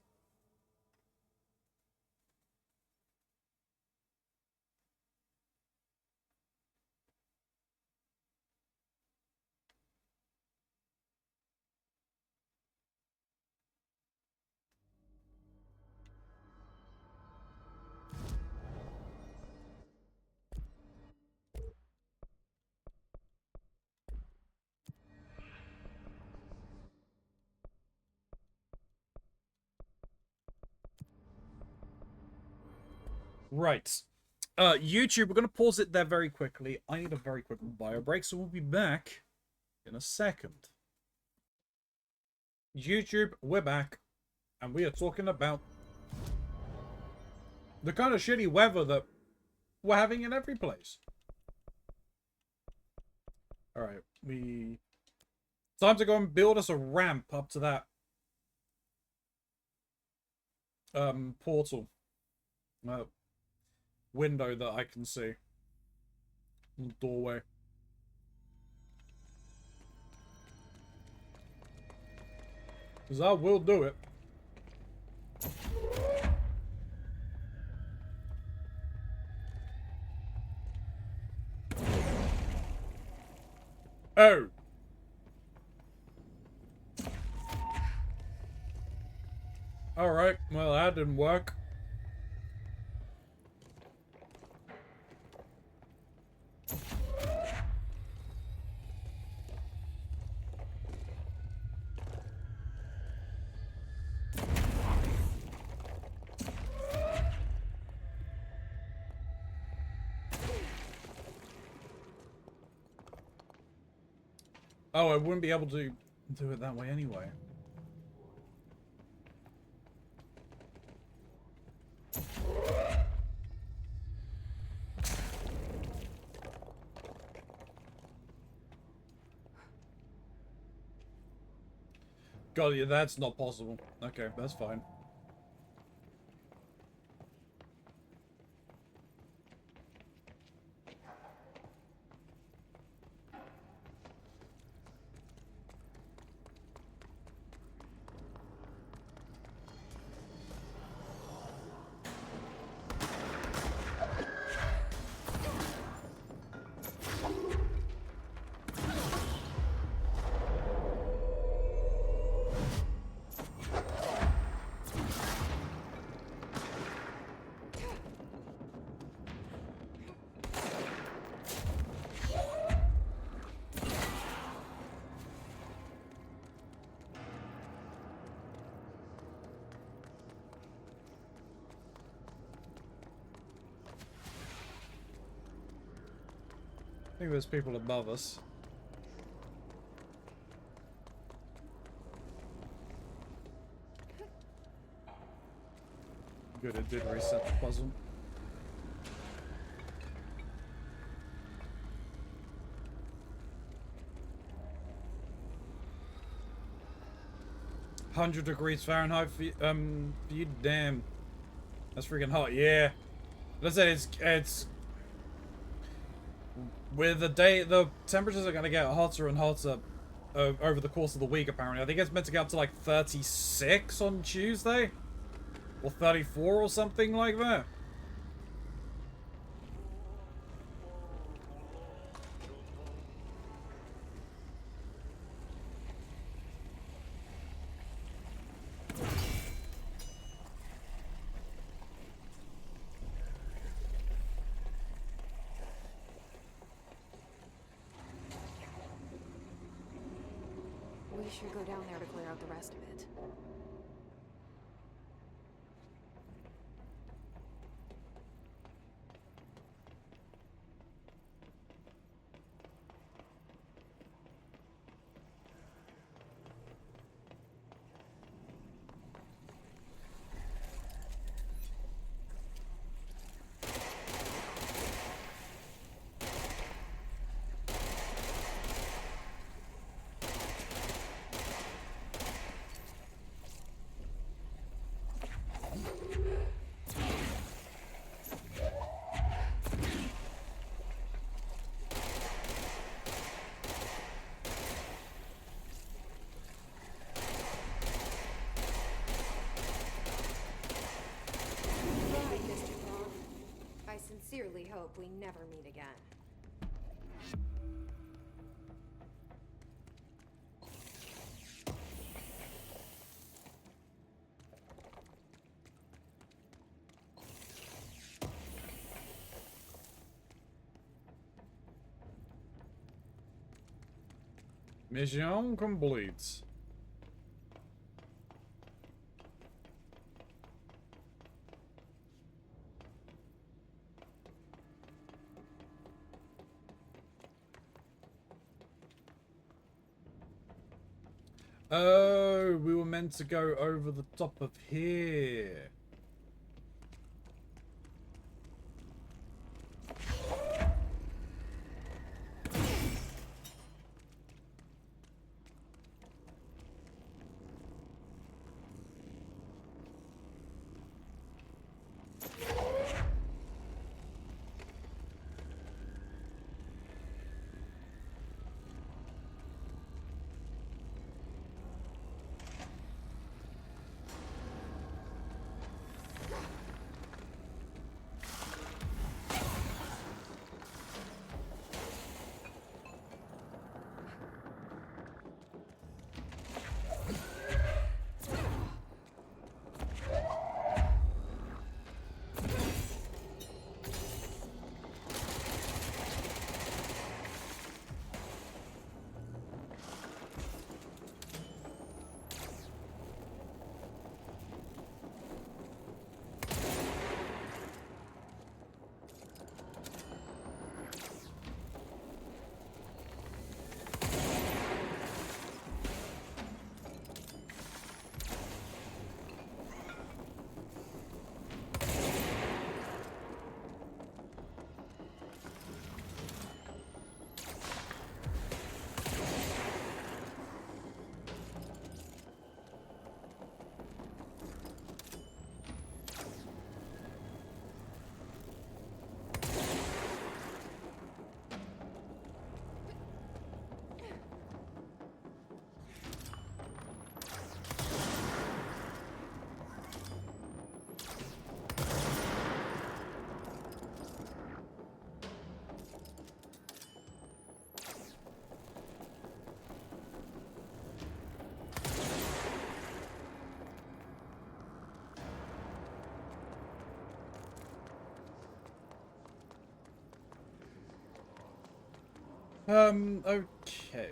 Right. YouTube, we're going to pause it there very quickly. I need a very quick bio break, so we'll be back in a second. YouTube, we're back, and we are talking about the kind of shitty weather that we're having in every place. Alright, time to go and build us a ramp up to that portal. Window that I can see. Doorway. Because I will do it. Oh. Alright, well that didn't work. Oh, I wouldn't be able to do it that way anyway. God, yeah, that's not possible. Okay, that's fine. I think there's people above us. Good, it did reset the puzzle. $100 degrees Fahrenheit for you, damn. That's freaking hot, yeah. As I said, it's with the temperatures are gonna get hotter and hotter over the course of the week, apparently. I think it's meant to get up to like 36 on Tuesday. Or 34 or something like that. We should go down there to clear out the rest of it. Sincerely hope we never meet again. Mission complete. Oh, we were meant to go over the top of here. Okay.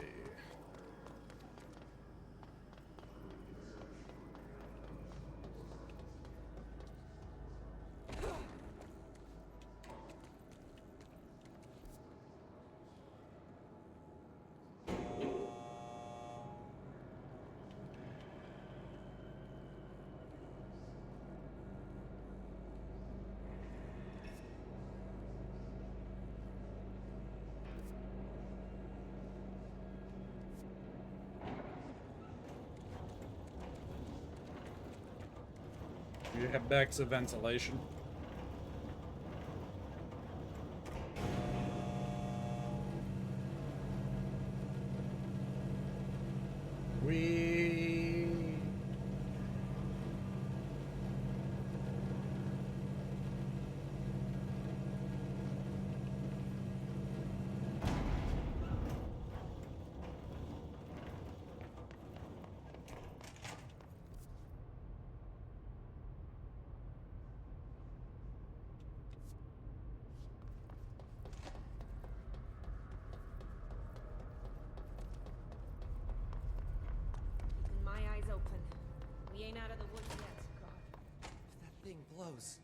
We head back to ventilation. Keeping my eyes open. We ain't out of the woods yet. God. That thing blows.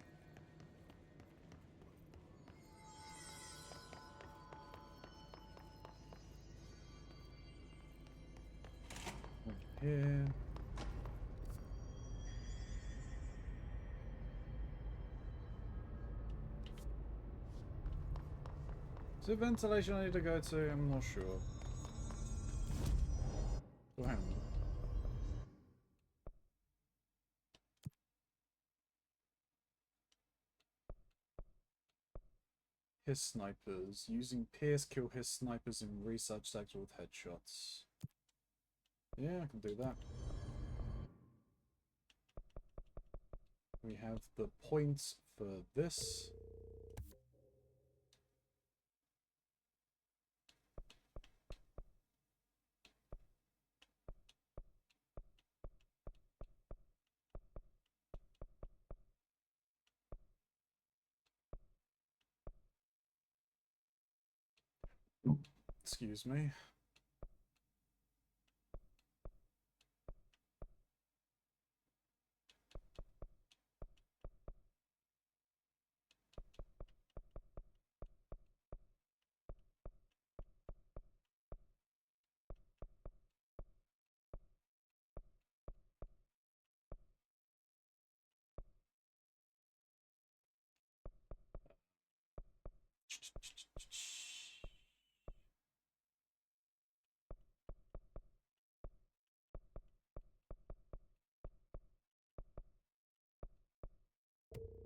Here. Is it ventilation I need to go to? I'm not sure. Oh, hang on. His snipers. Using Pierce kill his snipers in research sector with headshots. Yeah, I can do that. We have the points for this. Excuse me.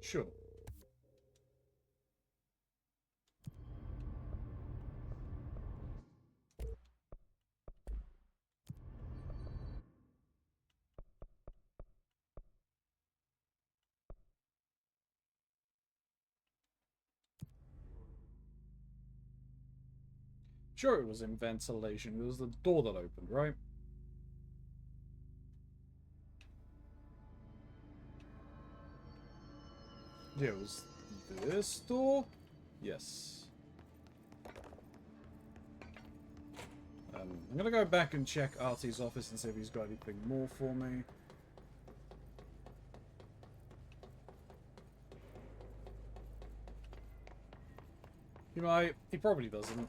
Sure. Sure, it was in ventilation. It was the door that opened, right? Yeah, it was this door? Yes. I'm gonna go back and check Artie's office and see if he's got anything more for me. He might. He probably doesn't.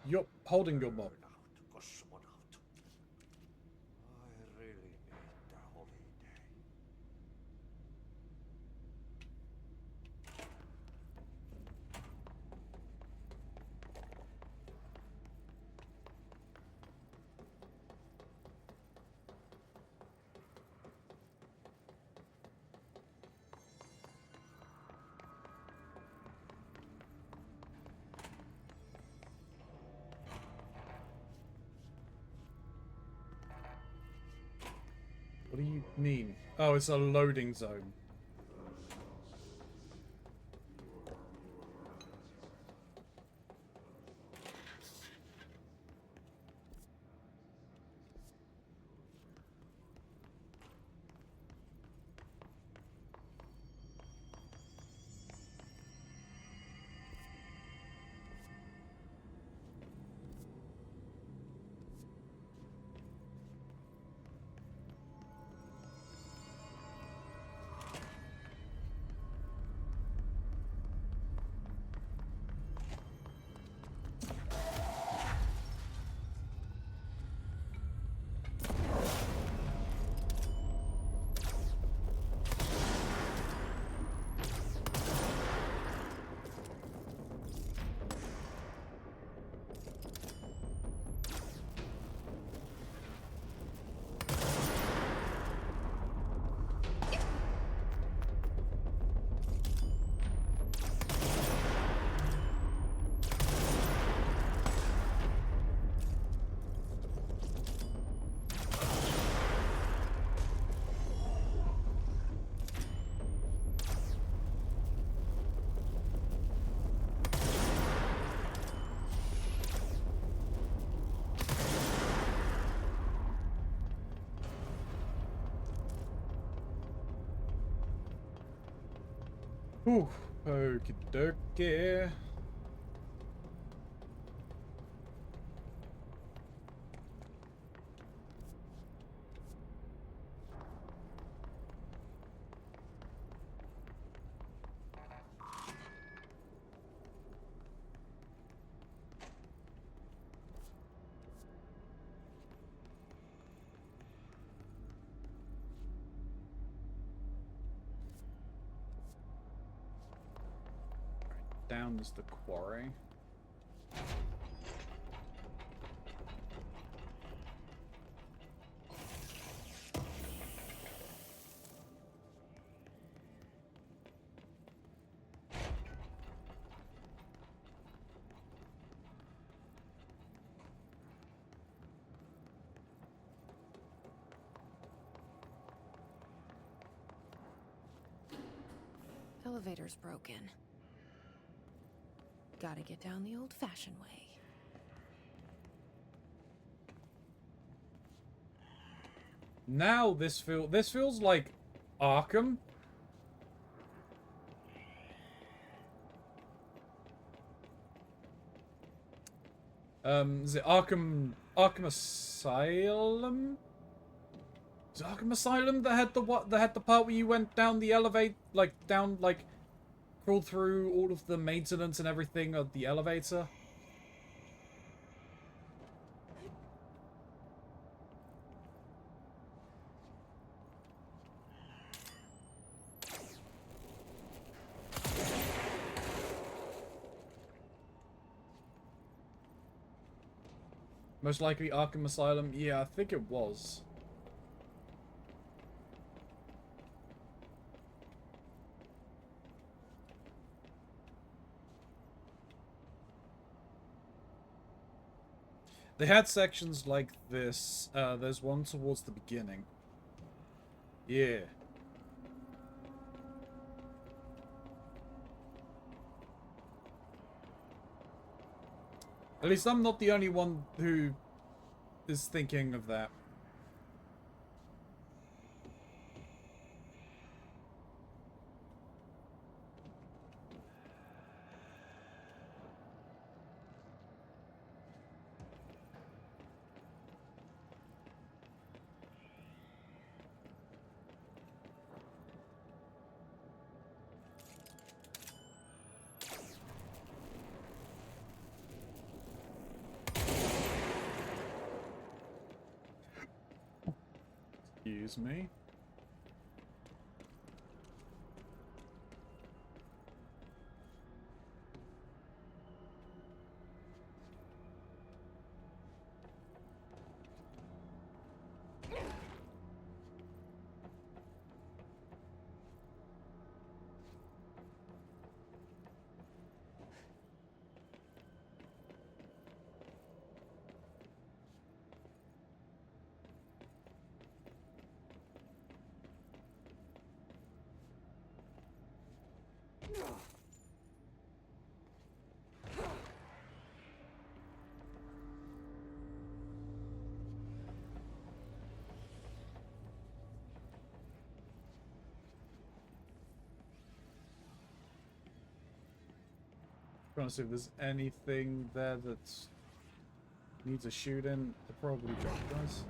Yup, holding your mob. I really need the holiday. What do you mean? Oh, it's a loading zone. Whew. Okie dokie. Down is the quarry. Elevator's broken. Gotta get down the old-fashioned way. Now this feels like Arkham. Is it Arkham Asylum? Is it Arkham Asylum that had the part where you went down the crawled through all of the maintenance and everything of the elevator? Most likely Arkham Asylum. Yeah, I think it was. They had sections like this. There's one towards the beginning. Yeah. At least I'm not the only one who is thinking of that. Excuse me. Trying to see if there's anything there that needs a shoot in. It probably does.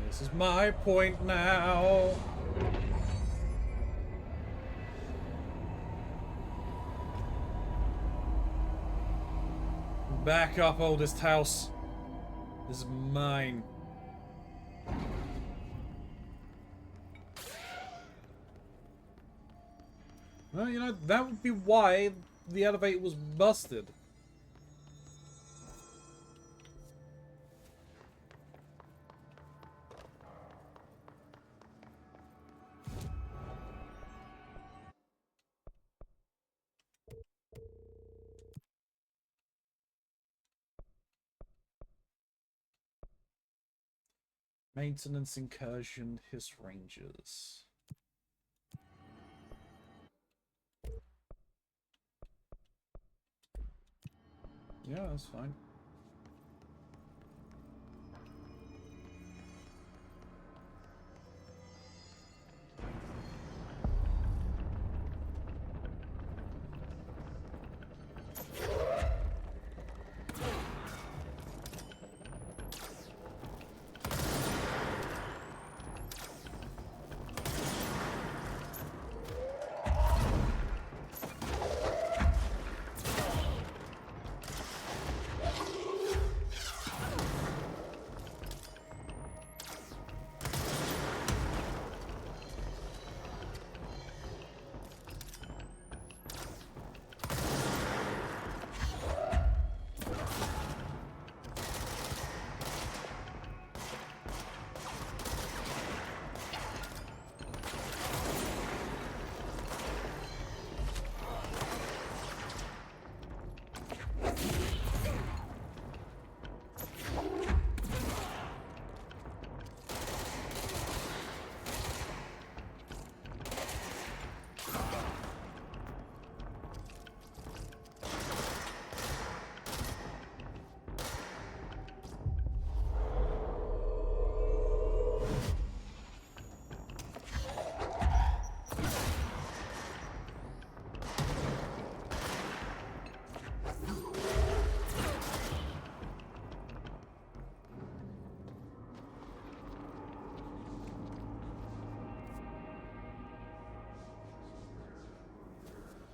This is my point now. Back up, oldest house. This is mine. Well, you know, that would be why the elevator was busted. Maintenance, incursion, hiss rangers. Yeah, that's fine.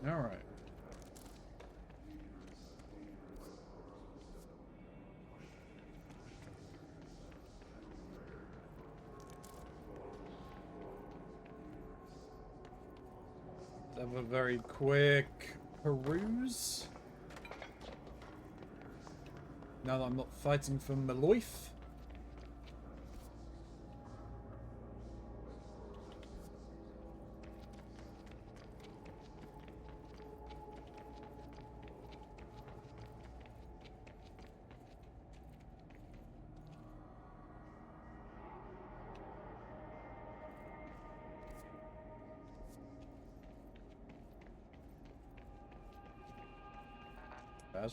All right. Let's have a very quick peruse. Now that I'm not fighting for my life.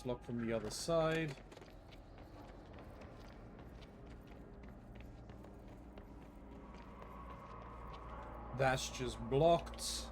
Lock from the other side. That's just blocked.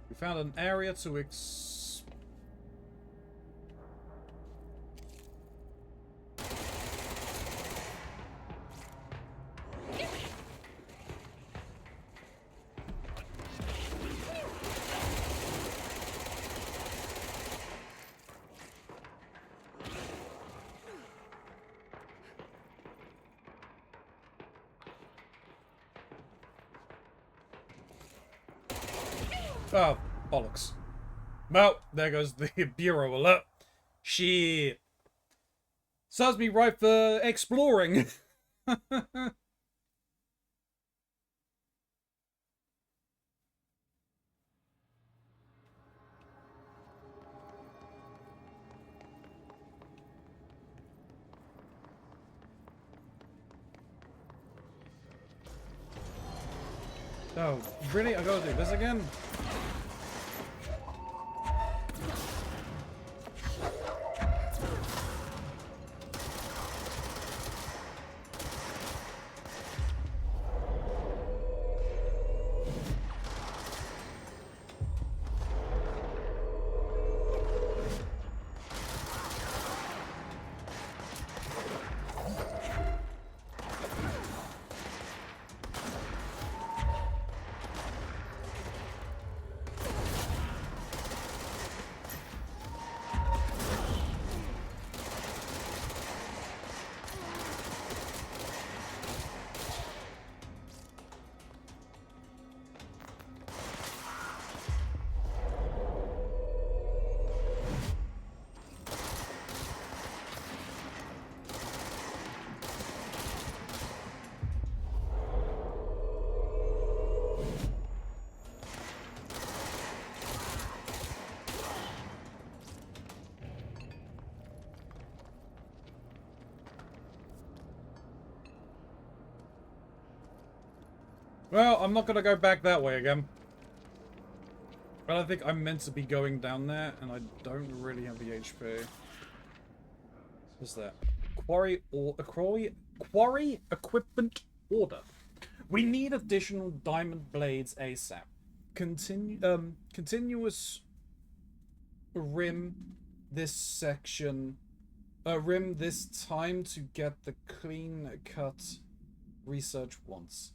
We found an area to Oh, bollocks. Well, there goes the bureau alert. Shit. Serves me right for exploring. Oh, really? I gotta do this again? Well, I'm not gonna go back that way again. But I think I'm meant to be going down there, and I don't really have the HP. What's that? Quarry equipment order. We need additional diamond blades ASAP. Continuous rim this section. Rim this time to get the clean cut research once.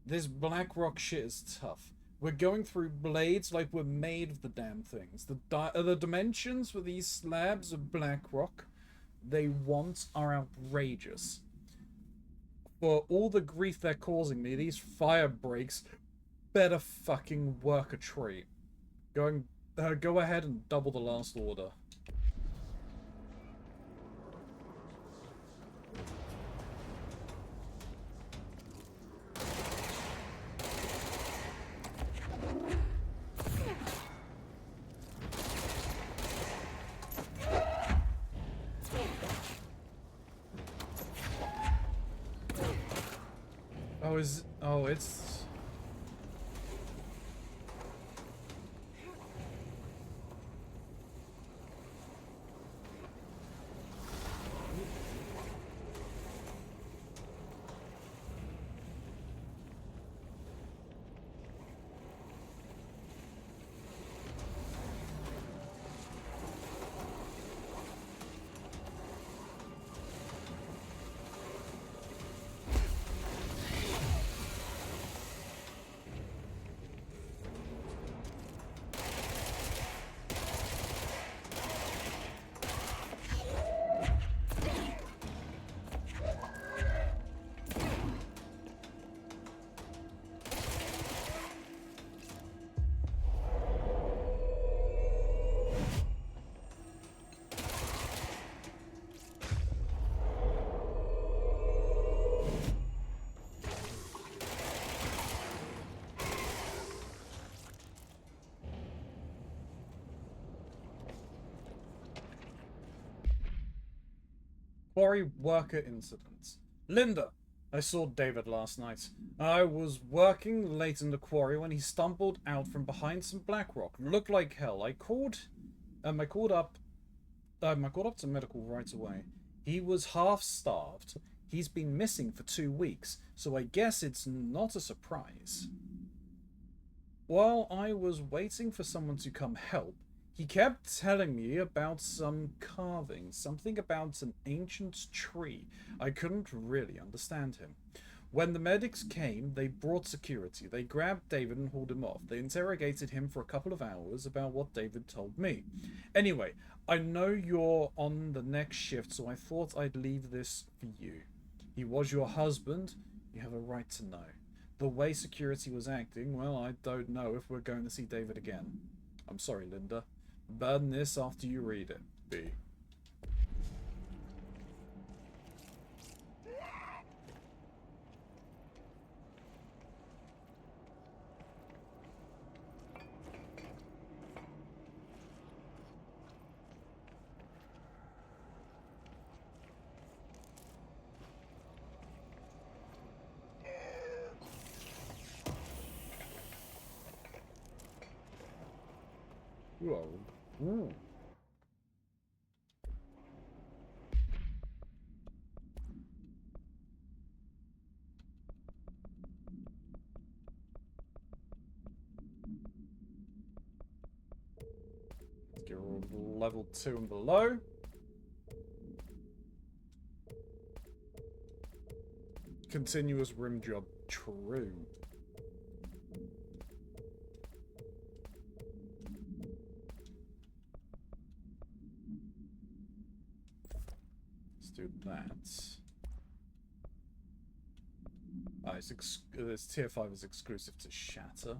This black rock shit is tough. We're going through blades like we're made of the damn things. The dimensions for these slabs of black rock they want are outrageous. For all the grief they're causing me, these fire breaks better fucking work a treat. Go ahead and double the last order. Oh, it's... Quarry worker incidents. Linda, I saw David last night. I was working late in the quarry when he stumbled out from behind some black rock. Looked like hell. I called up to medical right away. He was half starved. He's been missing for 2 weeks, so I guess it's not a surprise. While I was waiting for someone to come help, he kept telling me about some carving, something about an ancient tree. I couldn't really understand him. When the medics came, they brought security. They grabbed David and hauled him off. They interrogated him for a couple of hours about what David told me. Anyway, I know you're on the next shift, so I thought I'd leave this for you. He was your husband. You have a right to know. The way security was acting, well, I don't know if we're going to see David again. I'm sorry, Linda. Burn this after you read it. B. Whoa. Ooh. Let's get level 2 and below. Continuous rim job. True. Do that. This tier 5 is exclusive to Shatter.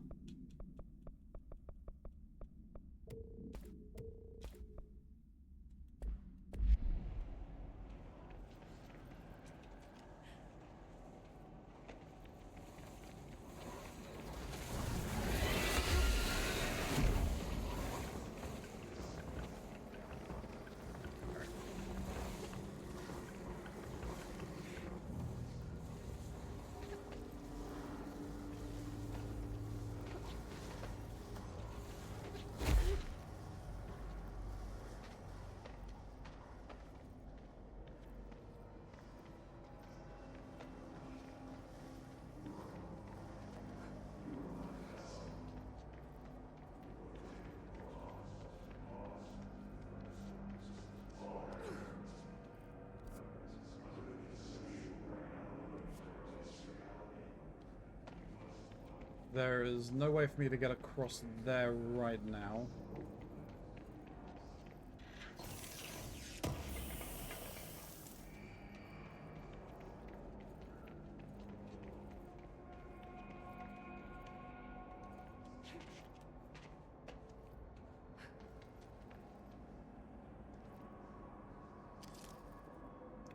There is no way for me to get across there right now.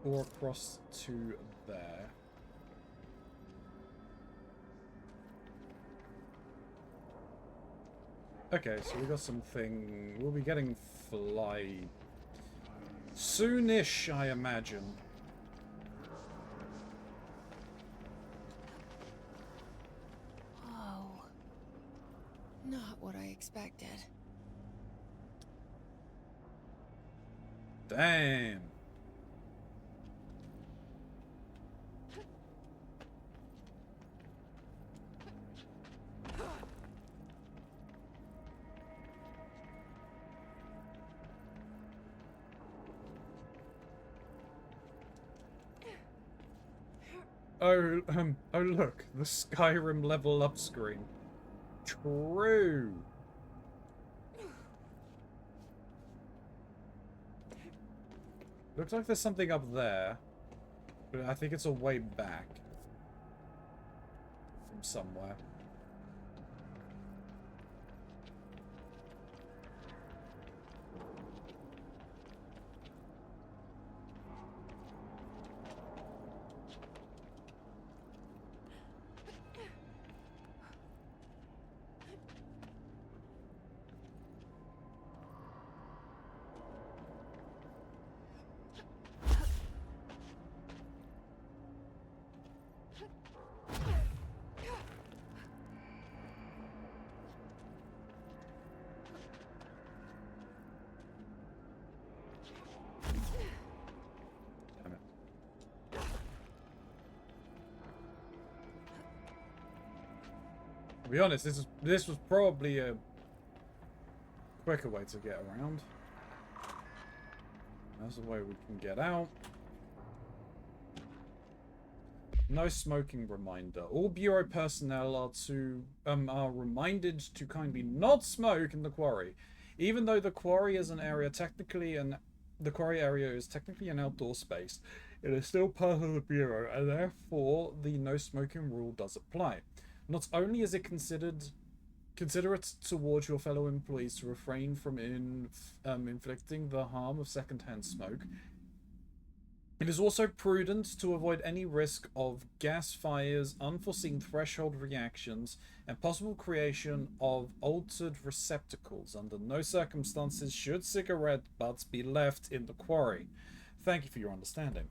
Or across to there. Okay, so we got something. We'll be getting fly soonish, I imagine. Oh. Not what I expected. Damn. Oh look, the Skyrim level up screen. True. Looks like there's something up there, but I think it's a way back from somewhere. To be honest, this was probably a quicker way to get around. That's the way we can get out. No smoking reminder. All bureau personnel are reminded to kindly not smoke in the quarry, even though the quarry is an area technically the quarry area is technically an outdoor space. It is still part of the bureau, and therefore the no smoking rule does apply. Not only is it considerate towards your fellow employees to refrain from inflicting the harm of secondhand smoke, it is also prudent to avoid any risk of gas fires, unforeseen threshold reactions, and possible creation of altered receptacles. Under no circumstances should cigarette butts be left in the quarry. Thank you for your understanding.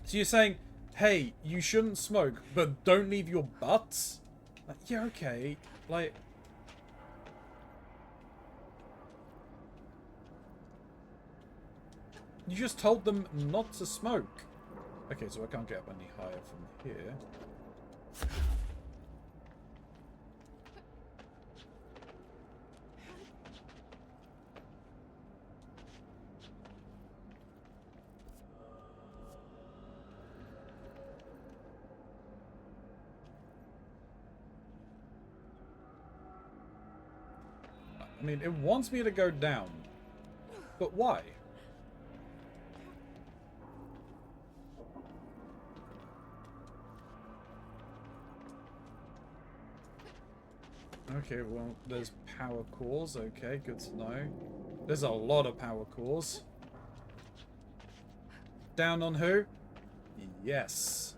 So you're saying, hey, you shouldn't smoke, but don't leave your butts? Like, yeah, okay. Like... You just told them not to smoke. Okay, so I can't get up any higher from here. I mean, it wants me to go down. But why? Okay, well, there's power cores. Okay, good to know. There's a lot of power cores. Down on who? Yes.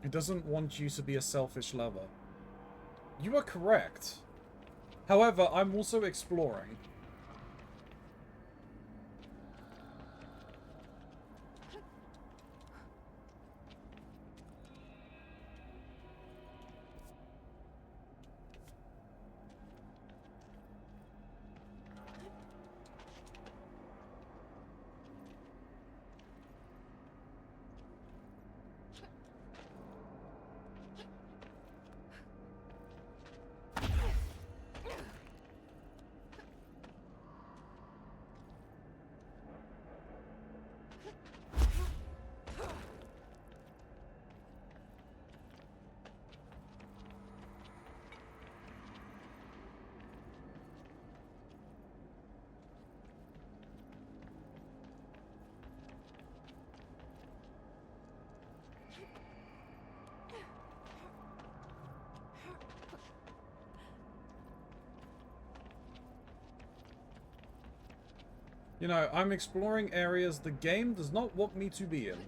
It doesn't want you to be a selfish lover. You are correct. However, I'm also exploring. You know, I'm exploring areas the game does not want me to be in.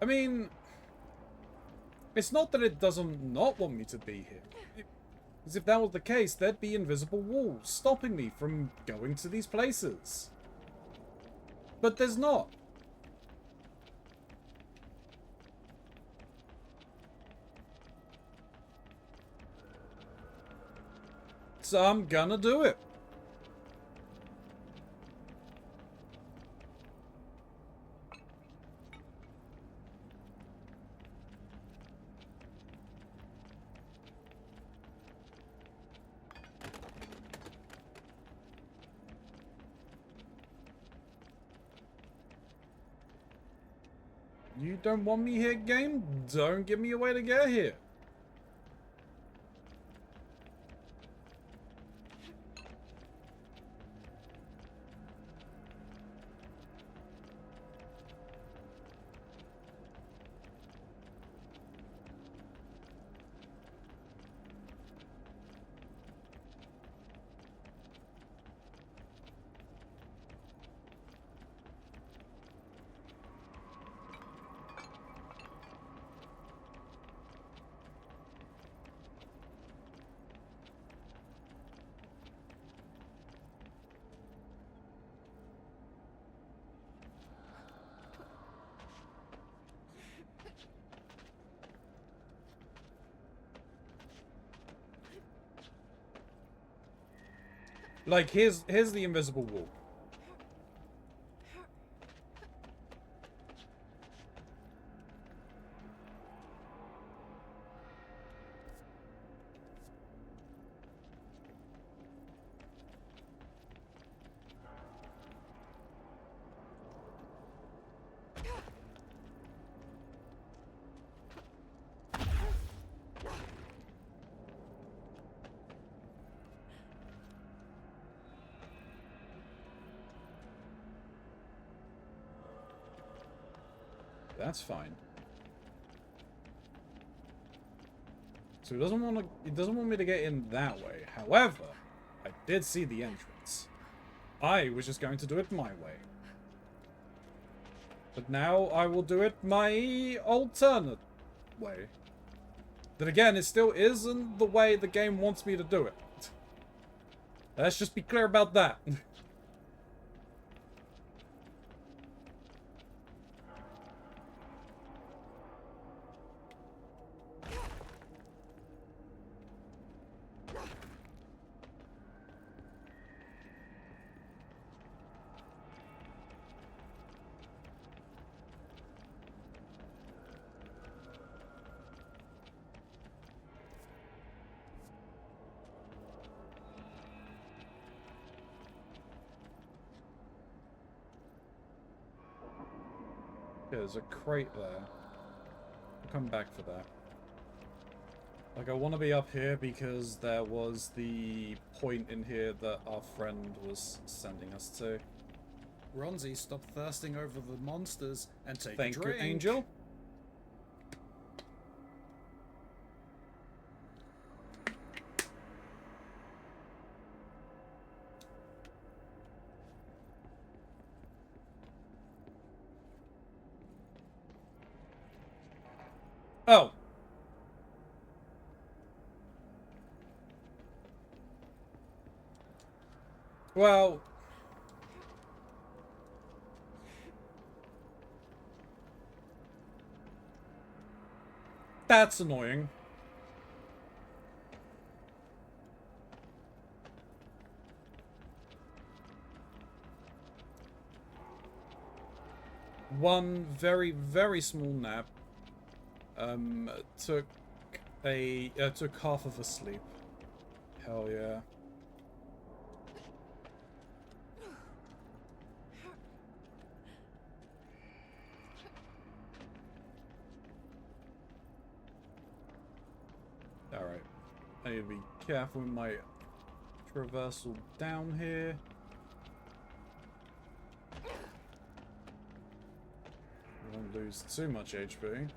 I mean, it's not that it doesn't not want me to be here. Because if that was the case, there'd be invisible walls stopping me from going to these places. But there's not. So I'm gonna do it. You don't want me here, game? Don't give me a way to get here. Like, here's the invisible wall. That's fine. So it doesn't want me to get in that way. However, I did see the entrance. I was just going to do it my way. But now I will do it my alternate way. That again, it still isn't the way the game wants me to do it. Let's just be clear about that. There's a crate there. I'll come back for that. Like, I want to be up here because there was the point in here that our friend was sending us to. Keronzi, stop thirsting over the monsters and take a Thank you, drink. Angel. Oh. Well, that's annoying. One very, very small nap took took half of a sleep. Hell yeah. Alright. I need to be careful with my traversal down here. Don't lose too much HP.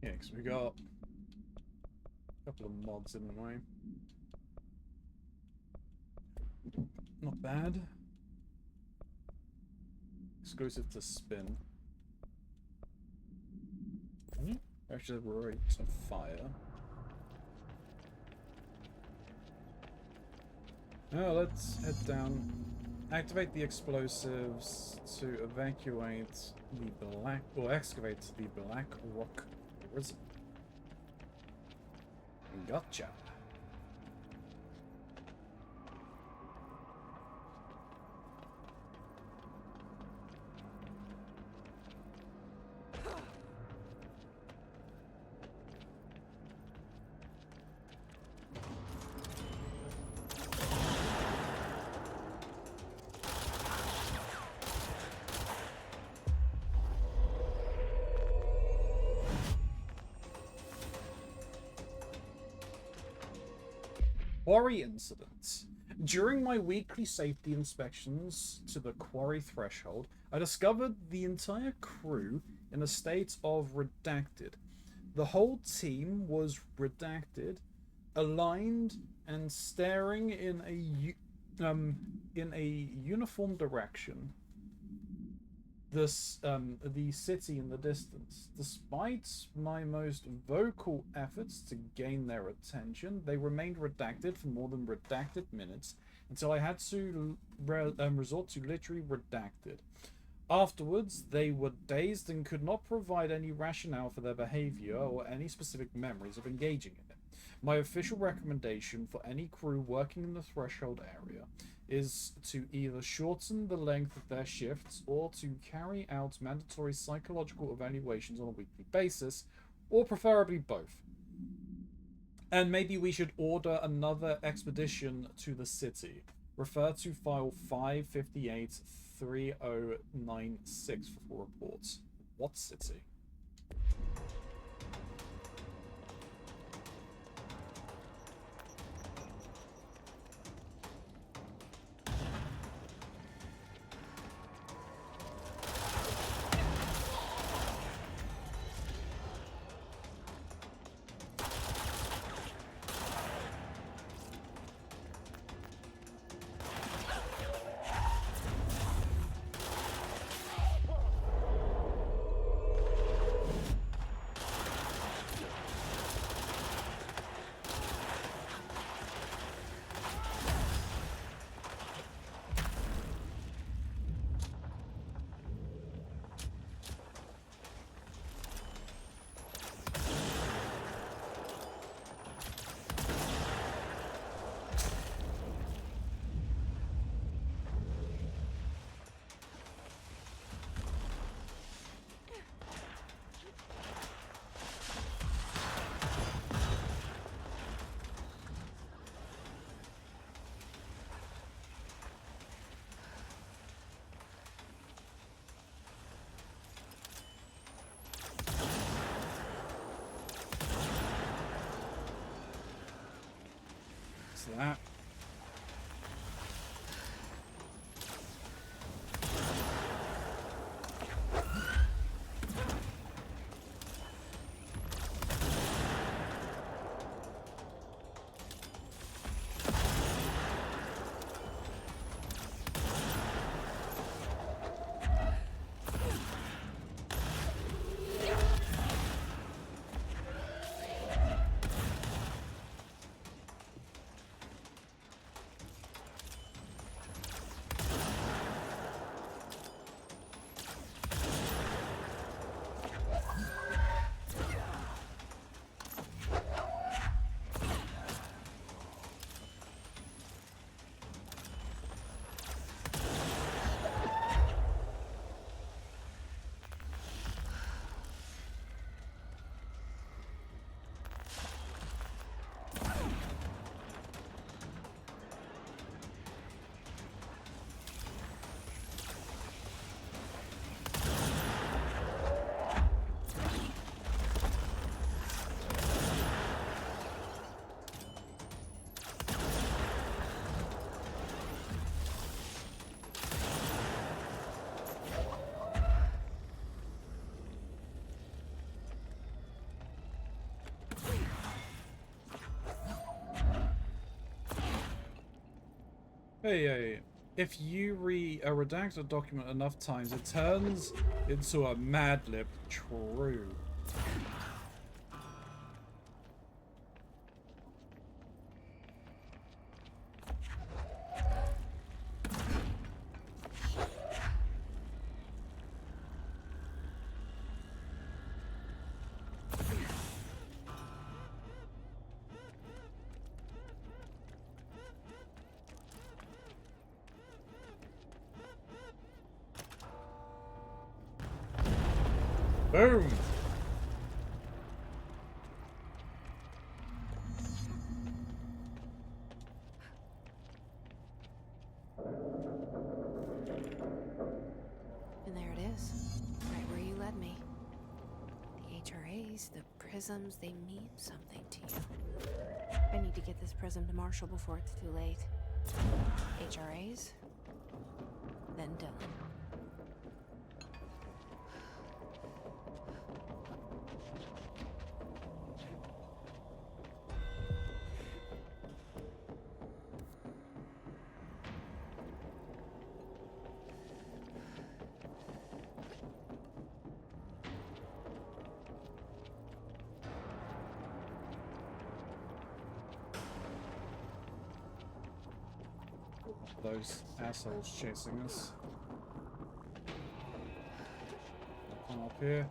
Yeah, because we got a couple of mods in the way. Not bad. Exclusive to spin. Actually, we're already on fire. Now let's head down. Activate the explosives to evacuate the black, or excavate the Black Rock prison. Gotcha. Quarry incidents. During my weekly safety inspections to the quarry threshold, I discovered the entire crew in a state of redacted. The whole team was redacted, aligned, and staring in a uniform direction. The city in the distance. Despite my most vocal efforts to gain their attention, they remained redacted for more than redacted minutes until I had to resort to literally redacted. Afterwards, they were dazed and could not provide any rationale for their behavior or any specific memories of engaging in it. My official recommendation for any crew working in the threshold area is to either shorten the length of their shifts or to carry out mandatory psychological evaluations on a weekly basis, or preferably both. And maybe we should order another expedition to the city. Refer to file 558-3096 for reports. What city? That. Hey, if you read a redacted document enough times, it turns into a Mad Lib. True. Boom! And there it is, right where you led me. The HRAs, the prisms, they mean something to you. I need to get this prism to Marshall before it's too late. HRAs, then Dylan. Those assholes chasing us. Come up here.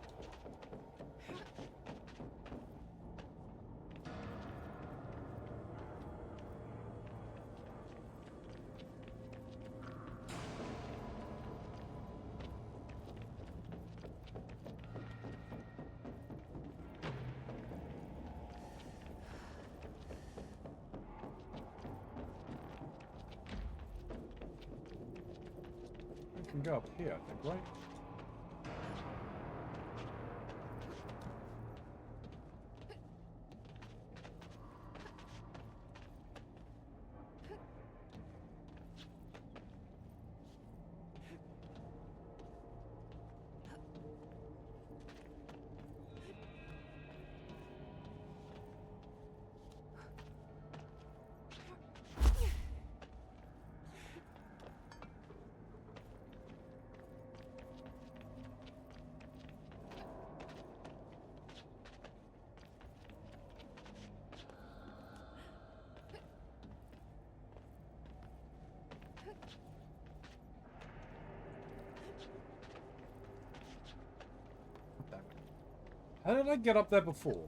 Can go up here, I think, right? How did I get up there before?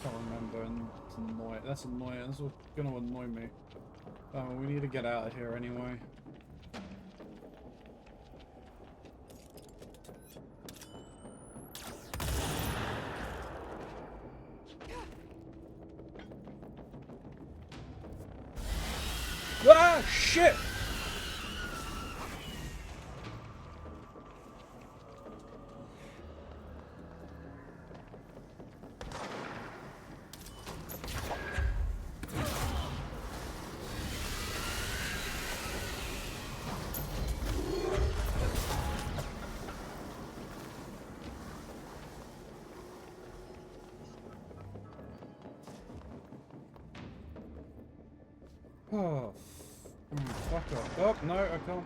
Can't remember, and it's annoying. That's annoying. That's what's gonna annoy me. We need to get out of here anyway. Ah, shit! Oh, fuck off. Oh, no, I can't.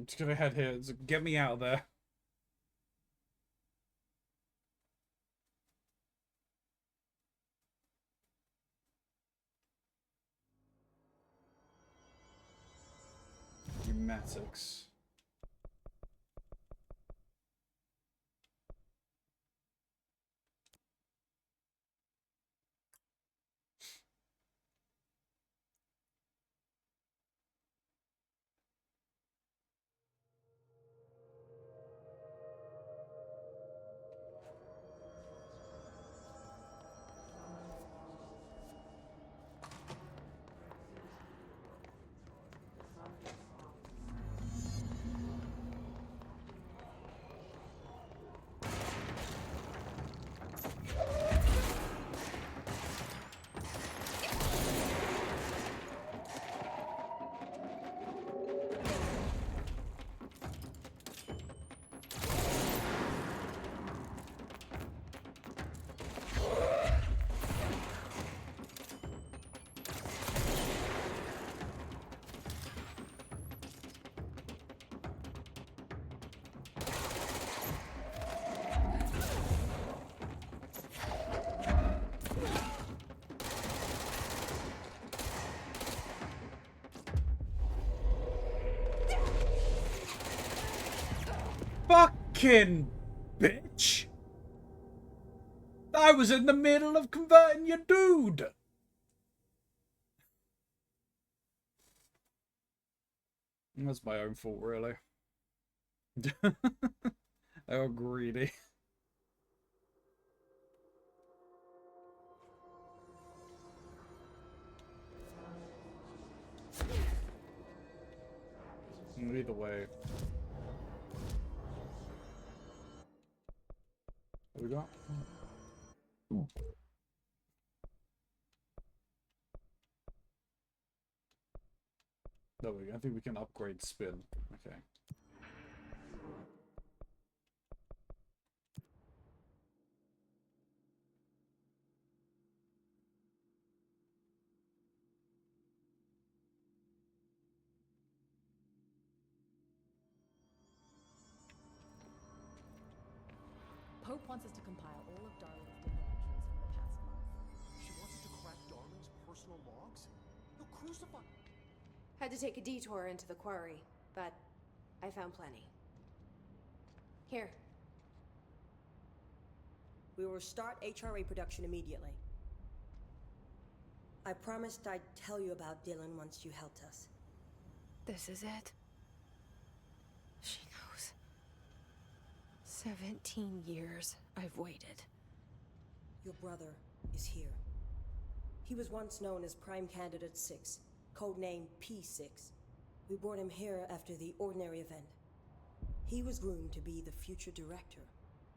just gonna head here. So get me out of there. Pneumatics. Fucking bitch! I was in the middle of converting your dude! That's my own fault, really. They were greedy. Either way. What we got? Ooh. There we go. I think we can upgrade spin. Okay. Pope wants us to compile all of Darling's dinner entries from the past month. She wants us to crack Darling's personal logs? He'll crucify. Had to take a detour into the quarry, but I found plenty. Here. We will start HRA production immediately. I promised I'd tell you about Dylan once you helped us. This is it. She knows. 17 years I've waited. Your brother is here. He was once known as Prime Candidate 6, codename P6. We brought him here after the Ordinary event. He was groomed to be the future director.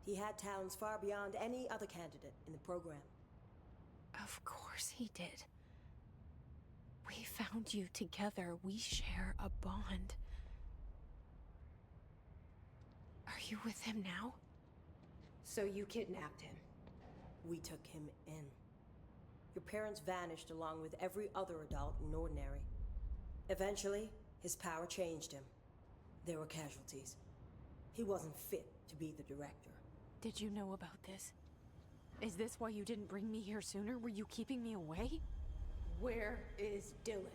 He had talents far beyond any other candidate in the program. Of course he did. We found you together. We share a bond. Are you with him now? So you kidnapped him? We took him in. Your parents vanished along with every other adult in Ordinary. Eventually, his power changed him. There were casualties. He wasn't fit to be the director. Did you know about this? Is this why you didn't bring me here sooner? Were you keeping me away? Where is Dylan?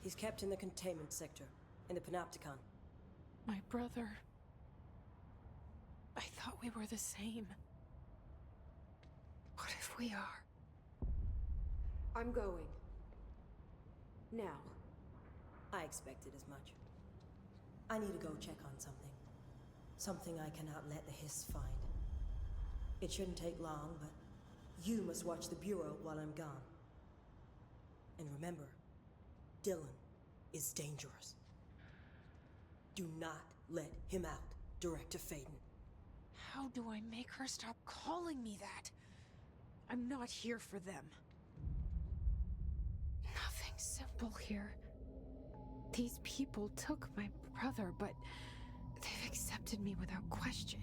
He's kept in the containment sector, in the Panopticon. My brother. I thought we were the same. What if we are? I'm going. Now. I expected as much. I need to go check on something. Something I cannot let the Hiss find. It shouldn't take long, but you must watch the Bureau while I'm gone. And remember, Dylan is dangerous. Do not let him out, Director Faden. How do I make her stop calling me that? I'm not here for them. Nothing simple here. These people took my brother, but they've accepted me without question.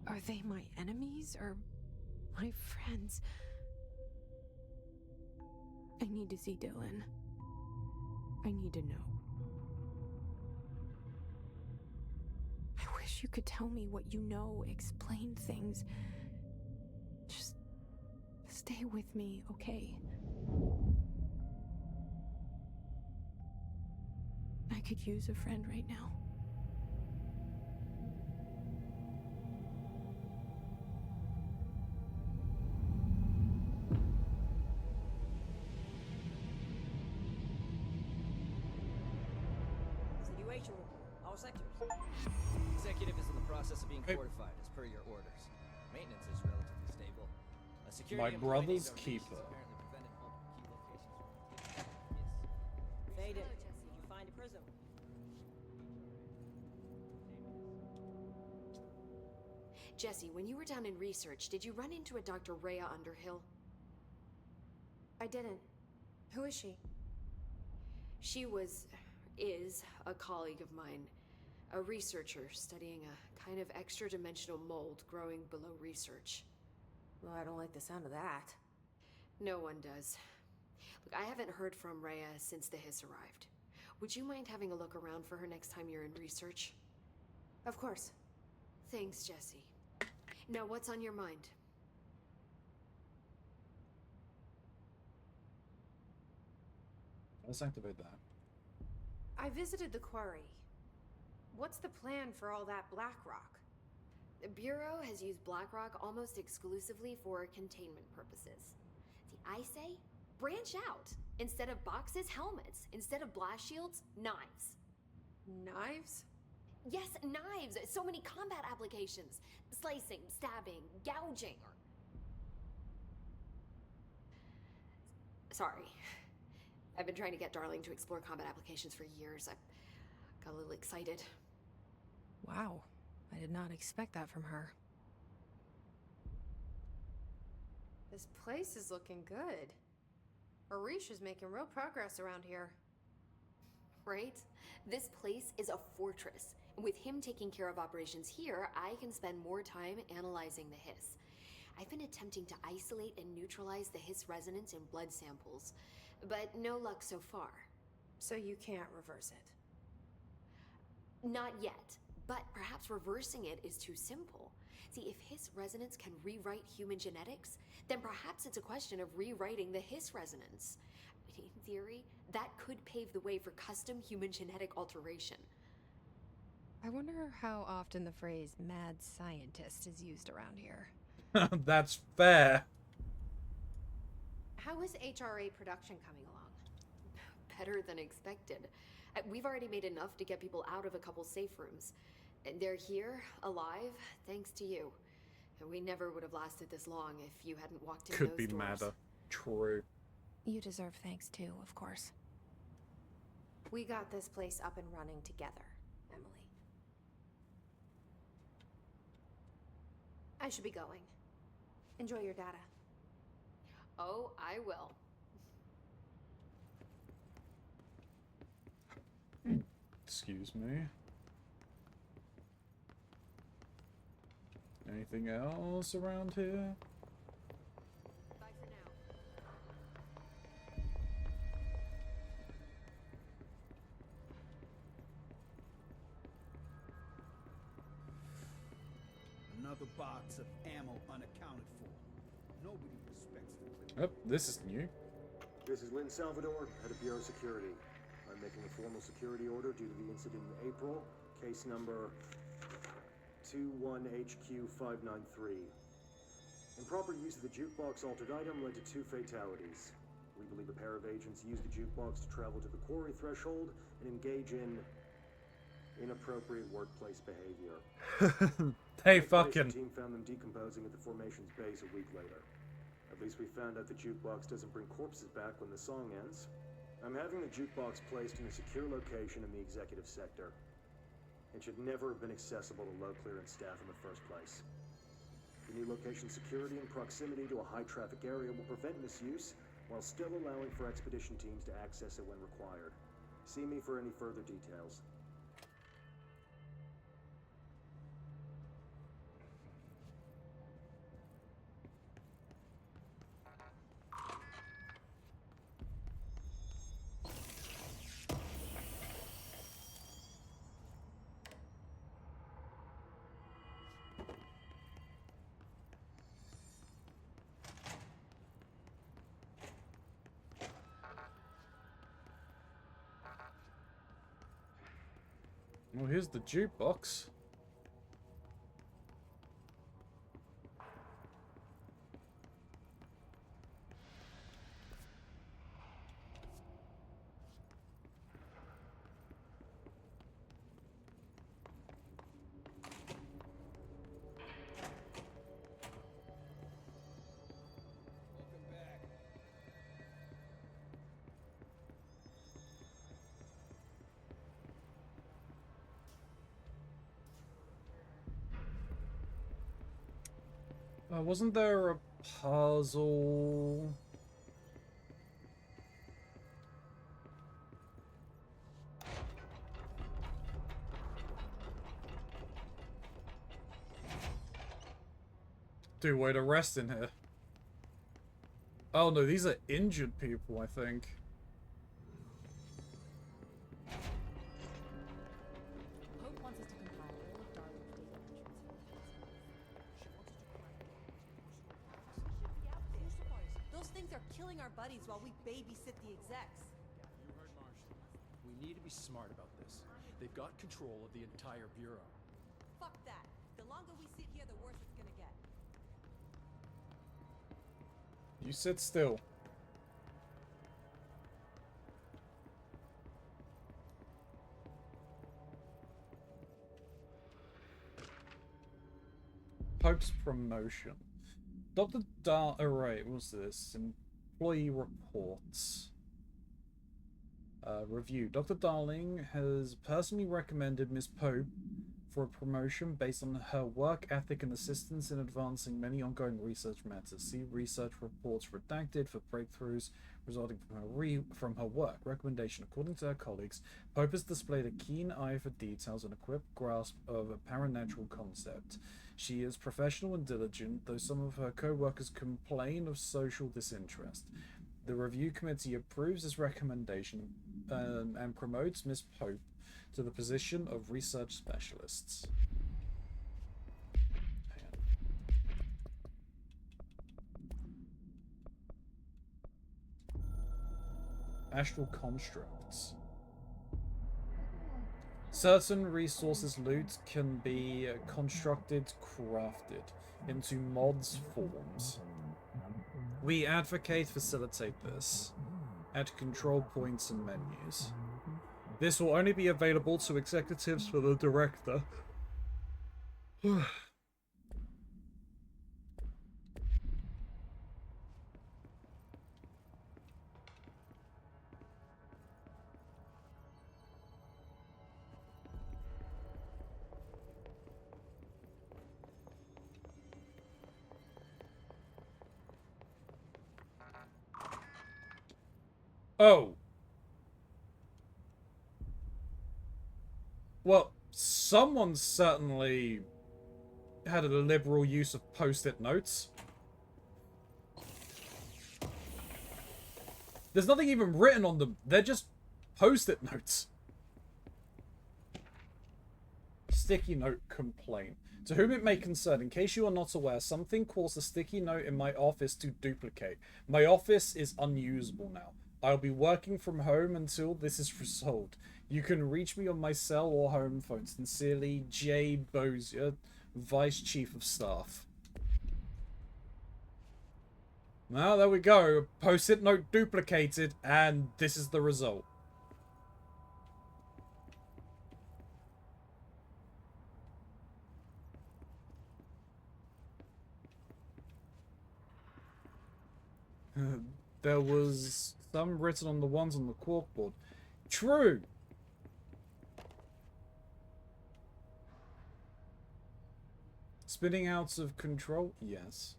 Are they my enemies or my friends? I need to see Dylan. I need to know. wish you could tell me what you know, explain things. Just stay with me, okay? I could use a friend right now. Situation report. All sectors. Executive is in the process of being fortified as per your orders. Maintenance is relatively stable. A security My employee named brother's Arish keeper. has apparently prevented multiple key locations from being Faded. Did you find a prism? Jesse, when you were down in research, did you run into a Dr. Rhea Underhill? I didn't. Who is she? She is a colleague of mine. A researcher studying a kind of extra-dimensional mold growing below research. Well, I don't like the sound of that. No one does. Look, I haven't heard from Rhea since the Hiss arrived. Would you mind having a look around for her next time you're in research? Of course. Thanks, Jesse. Now, what's on your mind? Let's activate that. I visited the quarry. What's the plan for all that black rock? The Bureau has used Blackrock almost exclusively for containment purposes. See, I say, branch out. Instead of boxes, helmets. Instead of blast shields, knives. Knives? Yes, knives! So many combat applications. Slicing, stabbing, gouging, or... Sorry. I've been trying to get Darling to explore combat applications for years. I got a little excited. Wow. I did not expect that from her. This place is looking good. Arish is making real progress around here. Right? This place is a fortress. With him taking care of operations here, I can spend more time analyzing the Hiss. I've been attempting to isolate and neutralize the Hiss resonance in blood samples, but no luck so far. So you can't reverse it? Not yet, but perhaps reversing it is too simple. See, if Hiss resonance can rewrite human genetics, then perhaps it's a question of rewriting the Hiss resonance. In theory, that could pave the way for custom human genetic alteration. I wonder how often the phrase mad scientist is used around here. That's fair. How is HRA production coming along? Better than expected. We've already made enough to get people out of a couple safe rooms. And they're here, alive, thanks to you. And we never would have lasted this long if you hadn't walked in Could those be doors. madder. True. You deserve thanks too, of course. We got this place up and running together, Emily. I should be going. Enjoy your data. Oh, I will. Excuse me. Anything else around here? Bye for now. Another box of ammo unaccounted for. Nobody respects the clip. Oh, this is new. This is Lynn Salvador, head of Bureau Security. I'm making a formal security order due to the incident in April. Case number 21HQ593. Improper use of the jukebox altered item led to 2 fatalities. We believe a pair of agents used the jukebox to travel to the quarry threshold and engage in inappropriate workplace behavior. Hey, The fucking. team found them decomposing at the formation's base a week later. At least we found out the jukebox doesn't bring corpses back when the song ends. I'm having the jukebox placed in a secure location in the executive sector. It should never have been accessible to low clearance staff in the first place. The new location security and proximity to a high traffic area will prevent misuse while still allowing for expedition teams to access it when required. See me for any further details. here's the jukebox. Wasn't there a puzzle? Dude, way to rest in here. Oh no, these are injured people, I think. Pope wants us to compile all of Darling's data entries from the past month. Those things are killing our buddies while we babysit the execs. You heard Marshall. We need to be smart about this. They've got control of the entire bureau. Fuck that. The longer we sit here, the worse it's gonna get. You sit still. Pope's promotion. Dr. right, what's this? Employee reports. Review. Dr. Darling has personally recommended Miss Pope for a promotion based on her work ethic and assistance in advancing many ongoing research matters. See research reports redacted for breakthroughs resulting from her work. Recommendation. According to her colleagues, Pope has displayed a keen eye for details and a quick grasp of a paranatural concept. She is professional and diligent, though some of her co-workers complain of social disinterest. The review committee approves this recommendation and promotes Miss Pope to the position of research specialists. Astral constructs. Certain resources loot can be constructed, crafted into mods forms. We advocate facilitate this at control points and menus. This will only be available to executives for the director. Oh. Well, someone certainly had a liberal use of post-it notes. There's nothing even written on them. They're just post-it notes. Sticky note complaint. To whom it may concern, in case you are not aware, something caused a sticky note in my office to duplicate. My office is unusable now. I'll be working from home until this is resolved. You can reach me on my cell or home phone. Sincerely, J. Bozier, Vice Chief of Staff. Well, there we go. Post-it note duplicated, and this is the result. There was some written on the ones on the corkboard. True! Spinning out of control? Yes.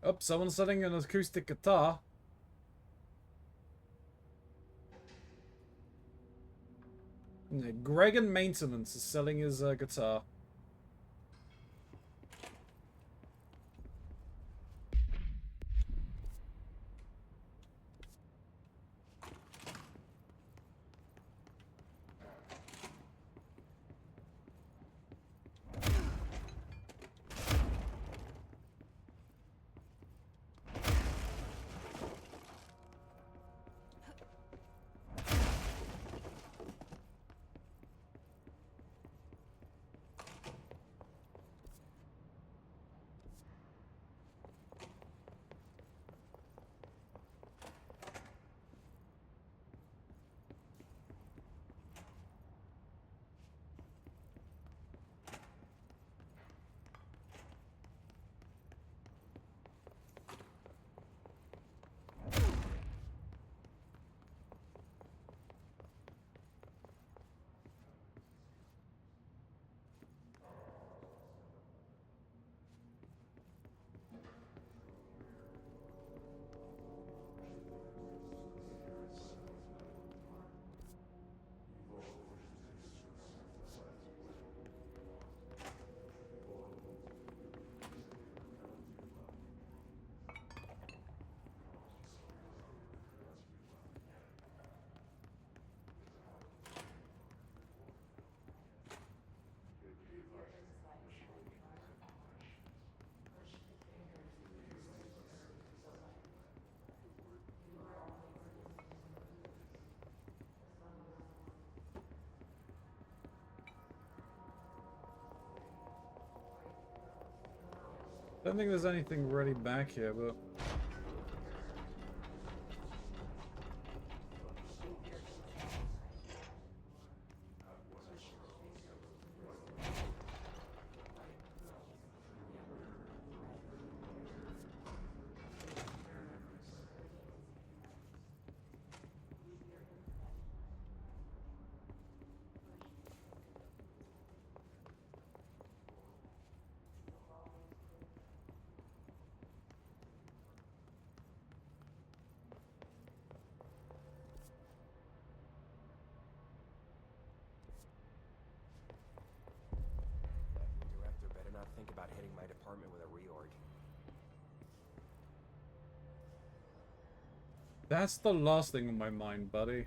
Oh, someone's selling an acoustic guitar. Greg in Maintenance is selling his guitar. Don't think there's anything really back here, but... Director better not think about hitting my department with a reorg. That's the last thing on my mind, buddy.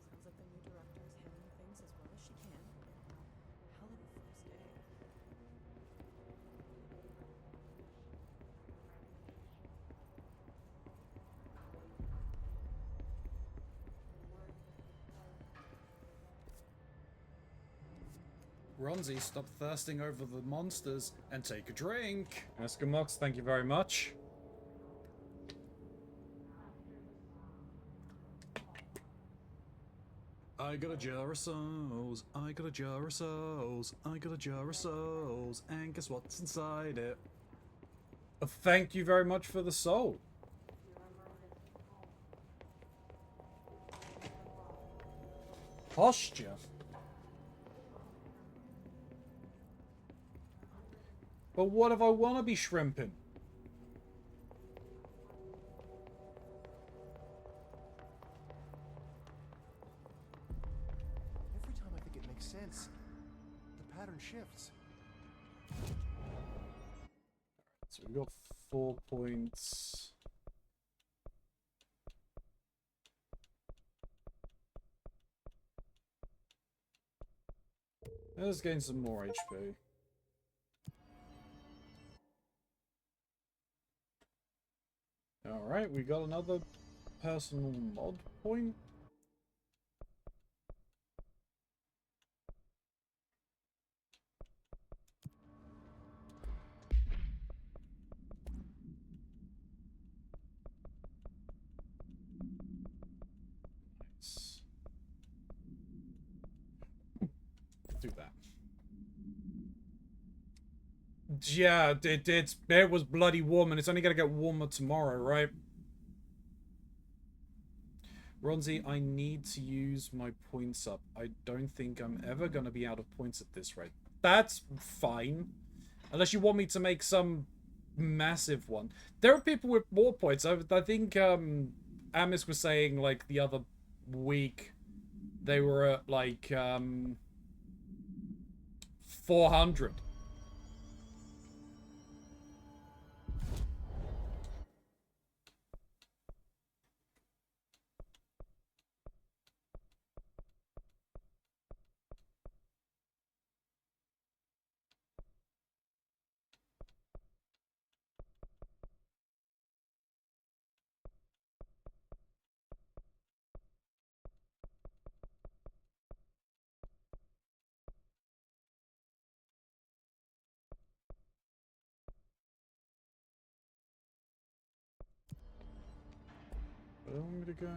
Sounds like the new director is handling things as well as she can. Hell of a first day. Keronzi, stop thirsting over the monsters and take a drink. Eskimox, thank you very much. I got a jar of souls, I got a jar of souls, I got a jar of souls, and guess what's inside it? Thank you very much for the soul. Posture. But what if I want to be shrimping? Every time I think it makes sense, the pattern shifts. So we've got 4 points. Let's gain some more HP. Alright, we got another personal mod point. Nice. Do that. Yeah, it was bloody warm, and it's only gonna get warmer tomorrow, right? Ronzi, I need to use my points up. I don't think I'm ever gonna be out of points at this rate. That's fine. Unless you want me to make some massive one. There are people with more points. I think Amis was saying, like, the other week they were at, like, 400. Where do you want me to go?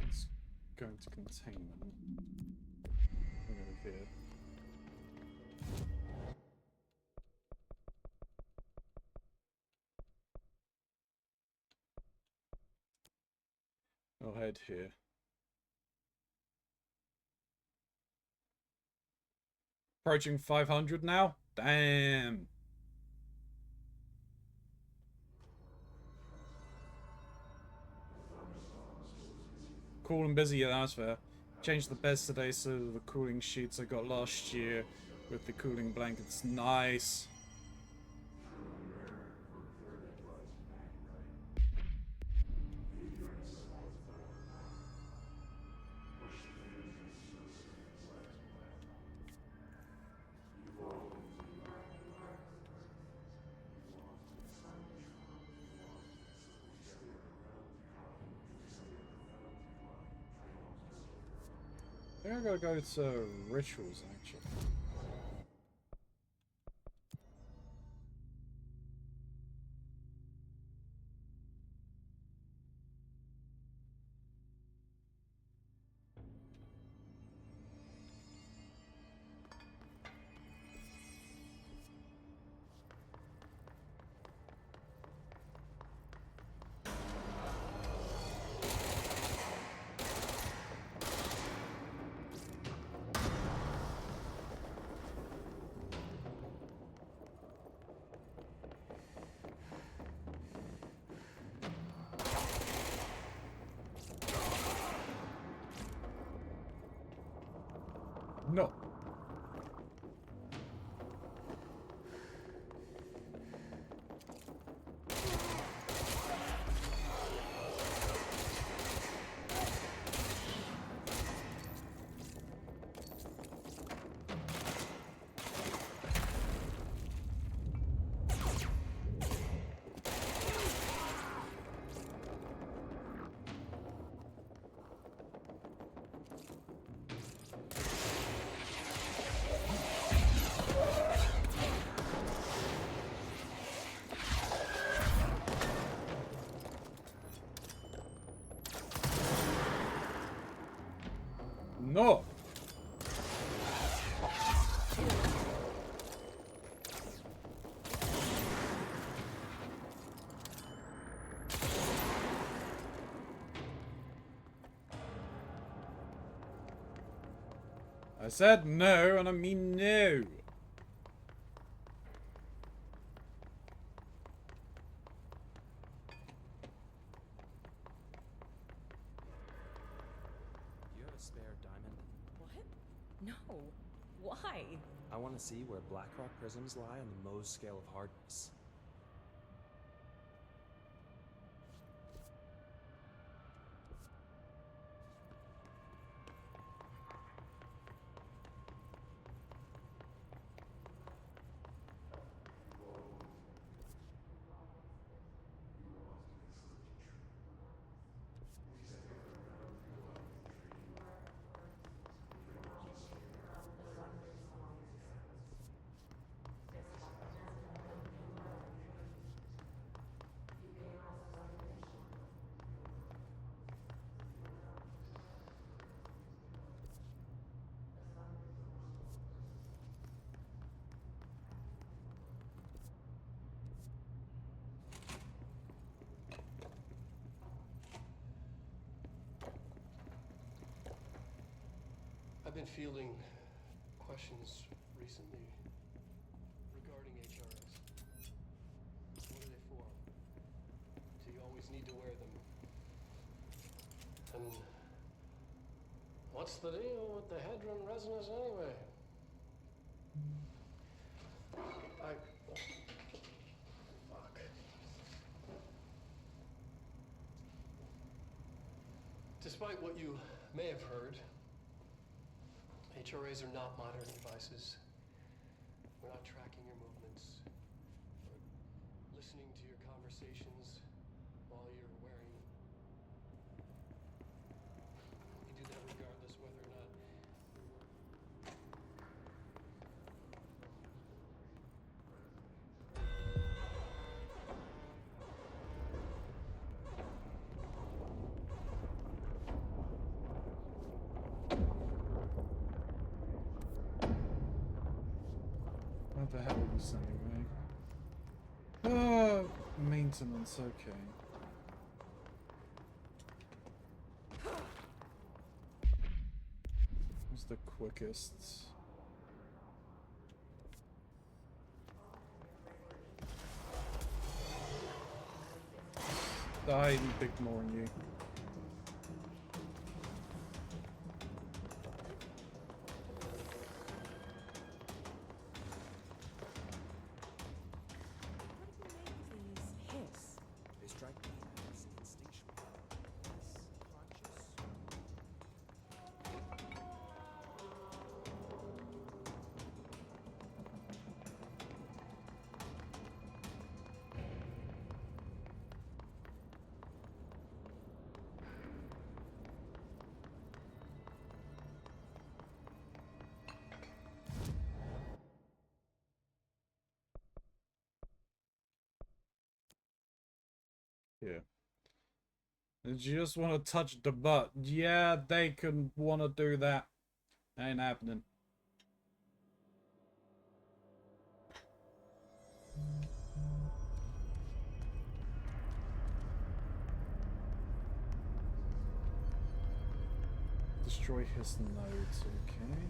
Let's go to containment. We're over here. I'll head here. Approaching 500 now? Damn. Cool and busy, yeah, that's fair. Changed the beds today so the cooling sheets I got last year with the cooling blankets. Nice. I think I gotta go to rituals, actually. No. No. I said no, and I mean no. Do you have a spare diamond? What? No. Why? I want to see where Blackrock prisms lie on the Mohs scale of hardness. I've been fielding questions recently regarding HRS. What are they for? Do you always need to wear them? And what's the deal with the Hedron resonance anyway? Fuck. Despite what you may have heard, HRAs are not modern devices. We're not tracking your movements or listening to your conversations while you're wearing them. We do that regardless whether or not What the hell is this anyway? Oh, maintenance, okay. What's the quickest? I'm ignoring you. They strike me as instinctual, conscious. here. They just want to touch the butt. Yeah, they can want to do that. Ain't happening. Destroy his nodes, okay.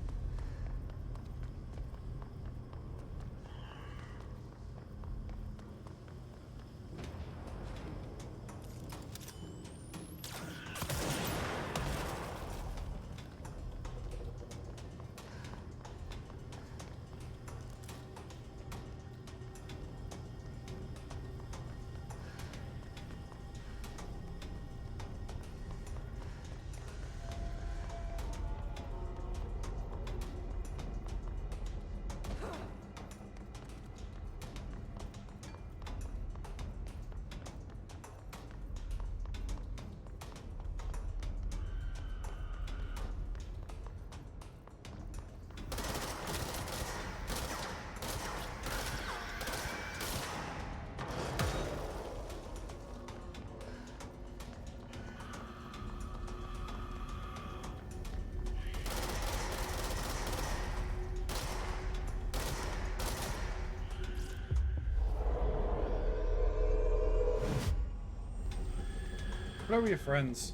Where were your friends?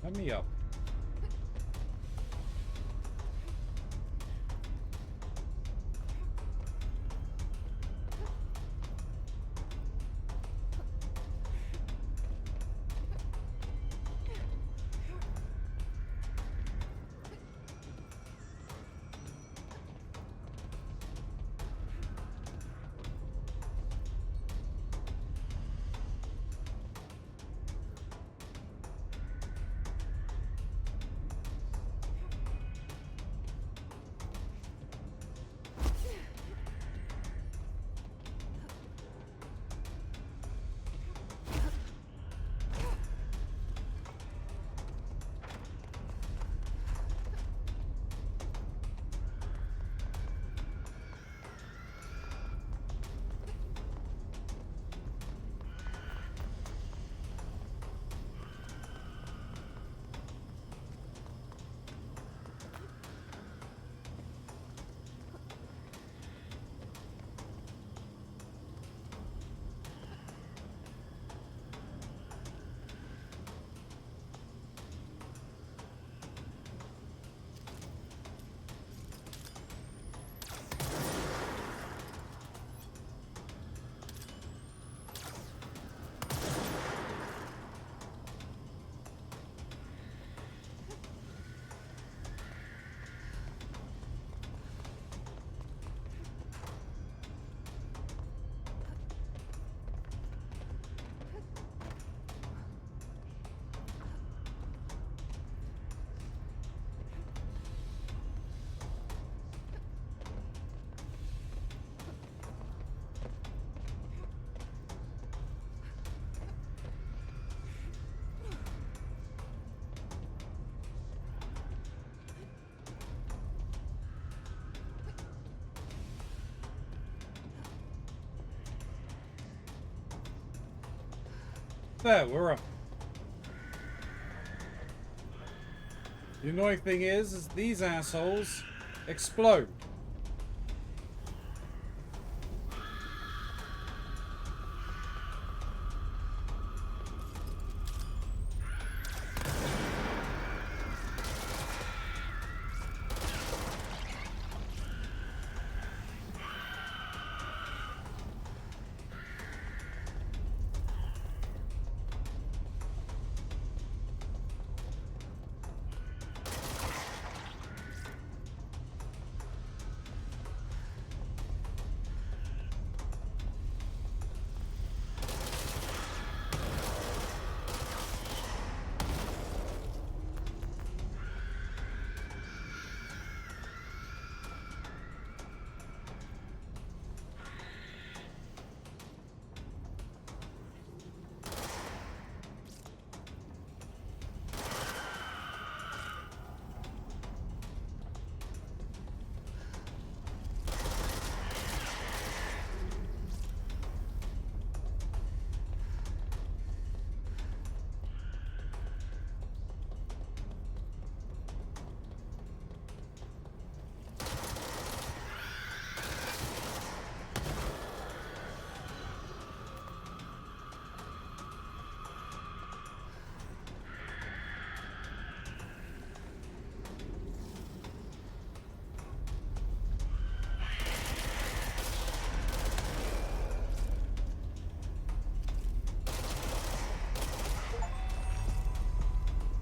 Let me up. There, we're up. The annoying thing is these assholes explode.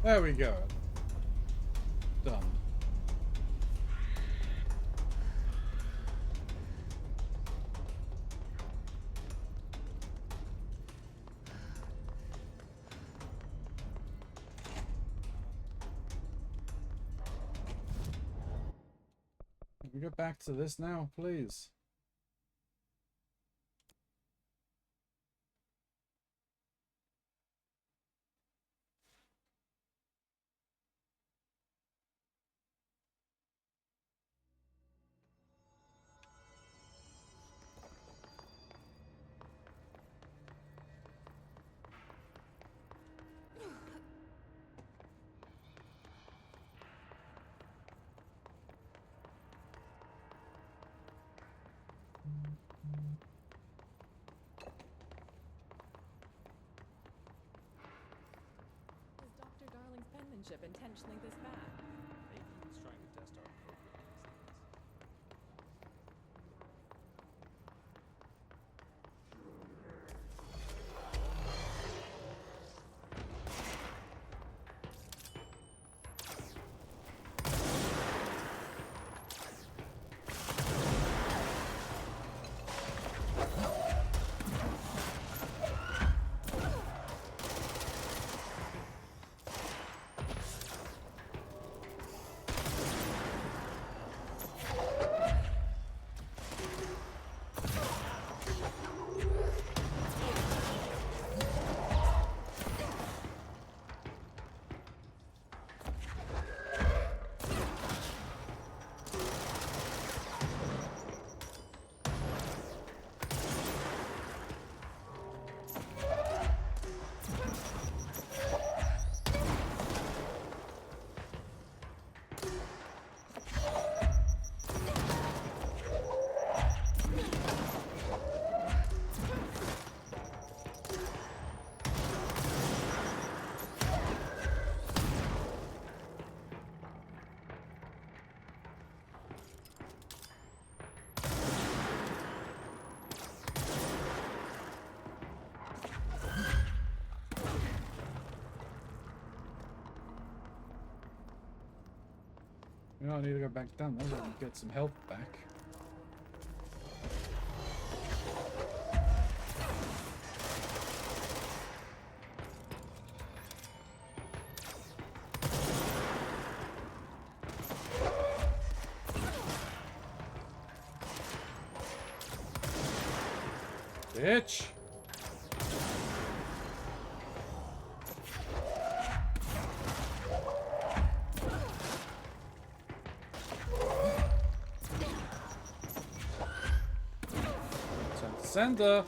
There we go. Done. Can we get back to this now, please? Is Dr. Darling's penmanship intentionally this bad? Maybe he was trying to test our appropriate instincts. You know, I need to go back down there and get some health back. Bitch! Center.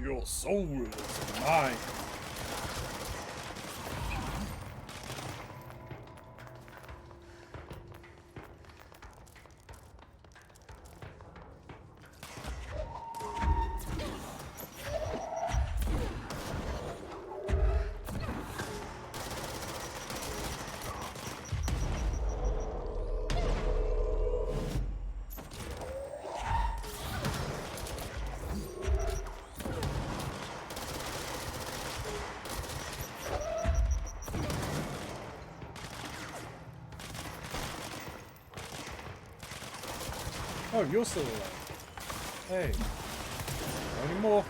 Your soul is mine. Oh, you're still alive. Hey. Not anymore.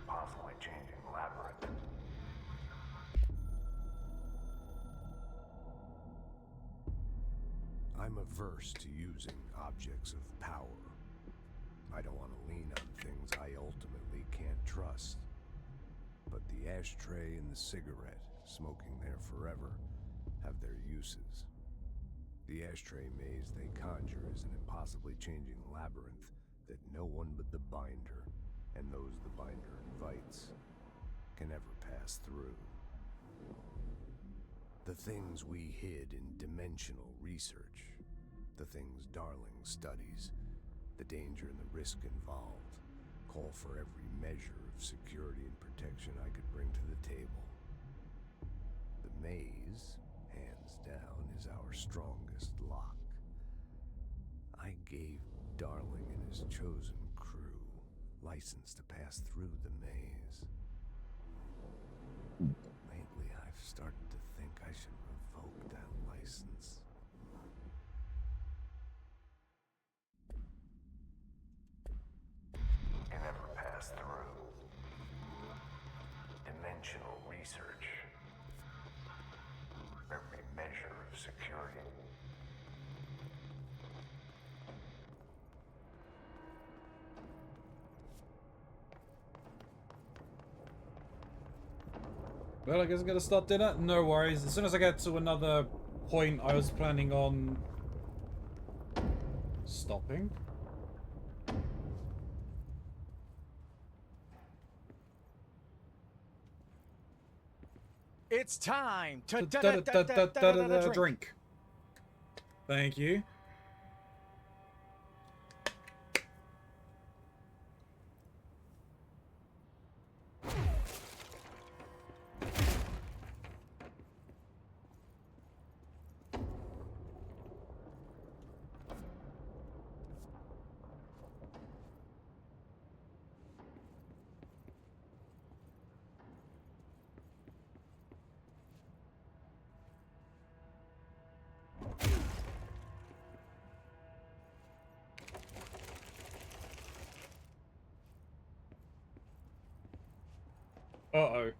Possibly changing labyrinth. I'm averse to using objects of power. I don't want to lean on things I ultimately can't trust. But the ashtray and the cigarette, smoking there forever, have their uses. The ashtray maze they conjure is an impossibly changing labyrinth that no one but the binder, and those the binder invites, can ever pass through. The things we hid in dimensional research, the things Darling studies, the danger and the risk involved, call for every measure of security and protection I could bring to the table. The maze, hands down, is our strongest lock. I gave Darling and his chosen crew license to pass through the maze. Lately, I've started to think I should revoke that license. Can never pass through. Dimensional research. Every measure of security. Well, I guess I'm gonna start dinner. No worries. As soon as I get to another point, I was planning on stopping. It's time to Drink. Thank you. Uh-oh.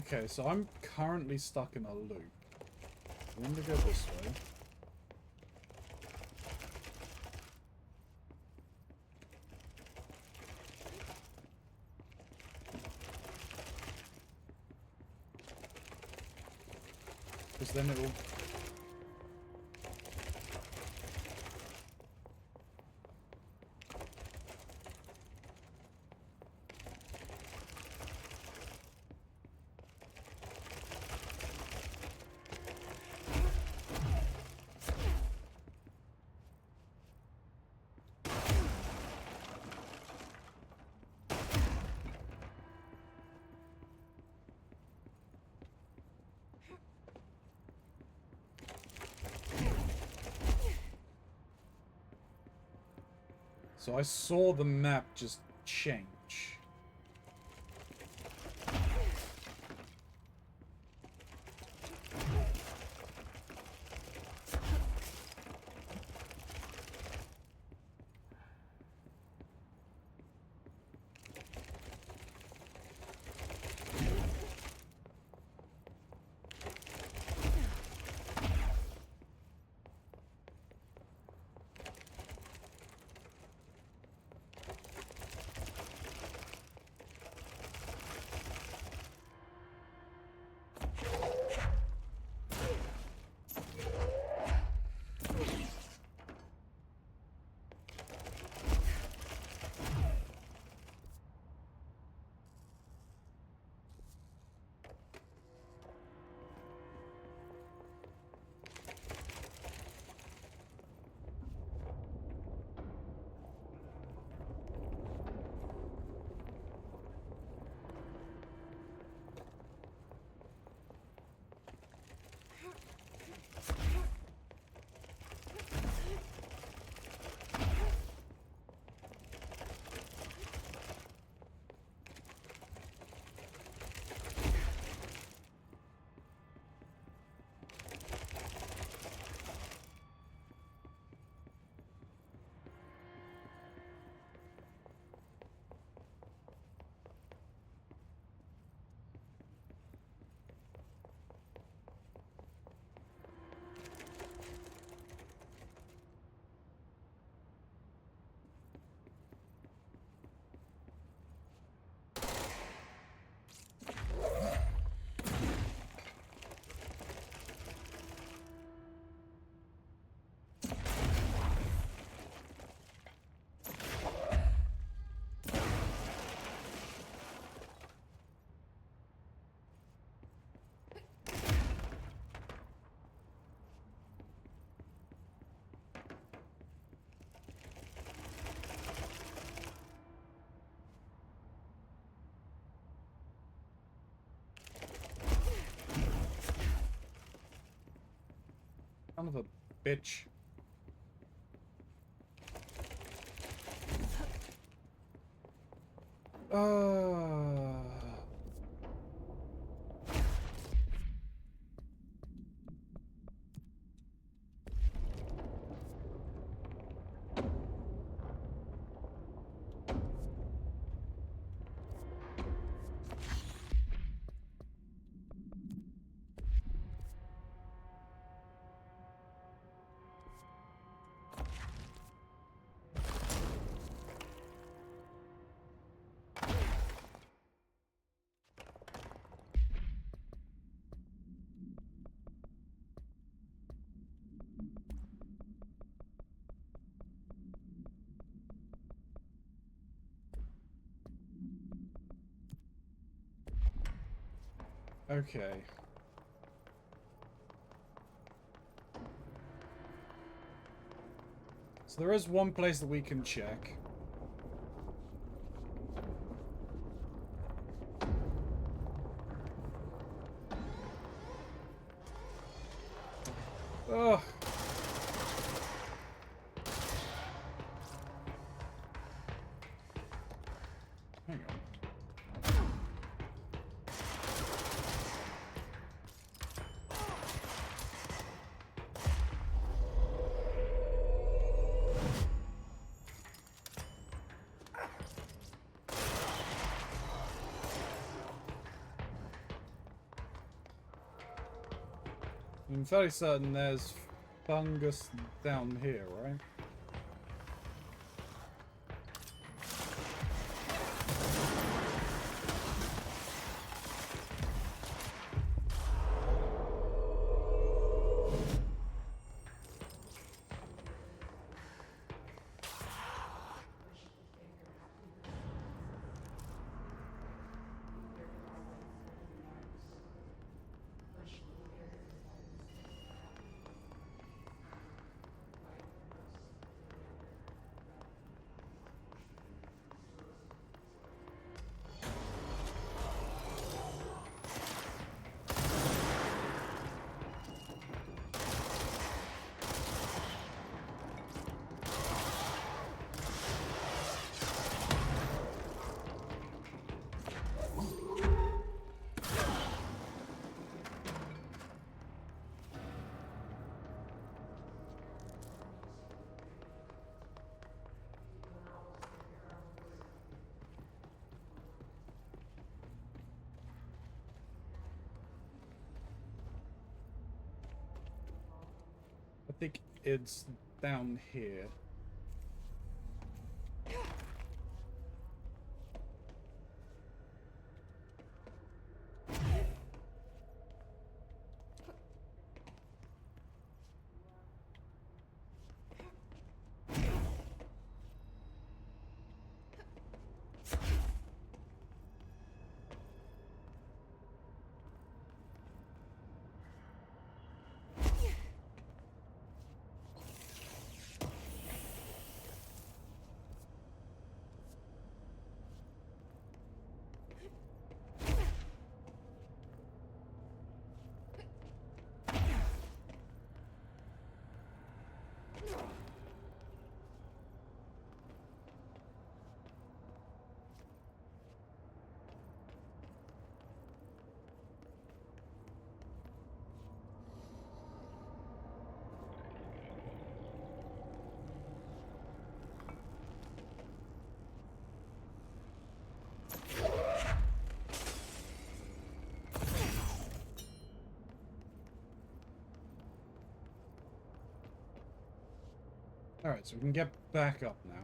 Okay, so I'm currently stuck in a loop. I'm going to go this way. Because then it will... So I saw the map just change. Son of a bitch. Okay. So there is one place that we can check. Ugh. Hang on. I'm fairly certain there's fungus down here, right? think it's down here. Alright, so we can get back up now.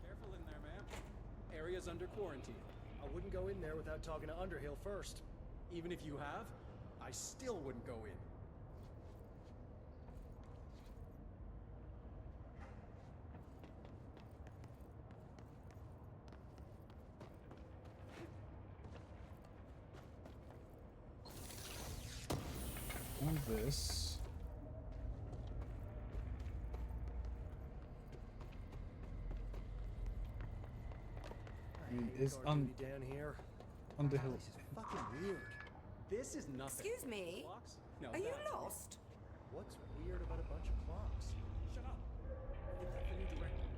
Careful in there, ma'am. Area's under quarantine. I wouldn't go in there without talking to Underhill first. Even if you have, I still wouldn't go in. On this. Is down here. Underhill. This is fucking weird. This is nothing. Excuse me? Clocks? No, Are you that's weird. lost? What's weird about a bunch of clocks? Shut up. I think that's the new director.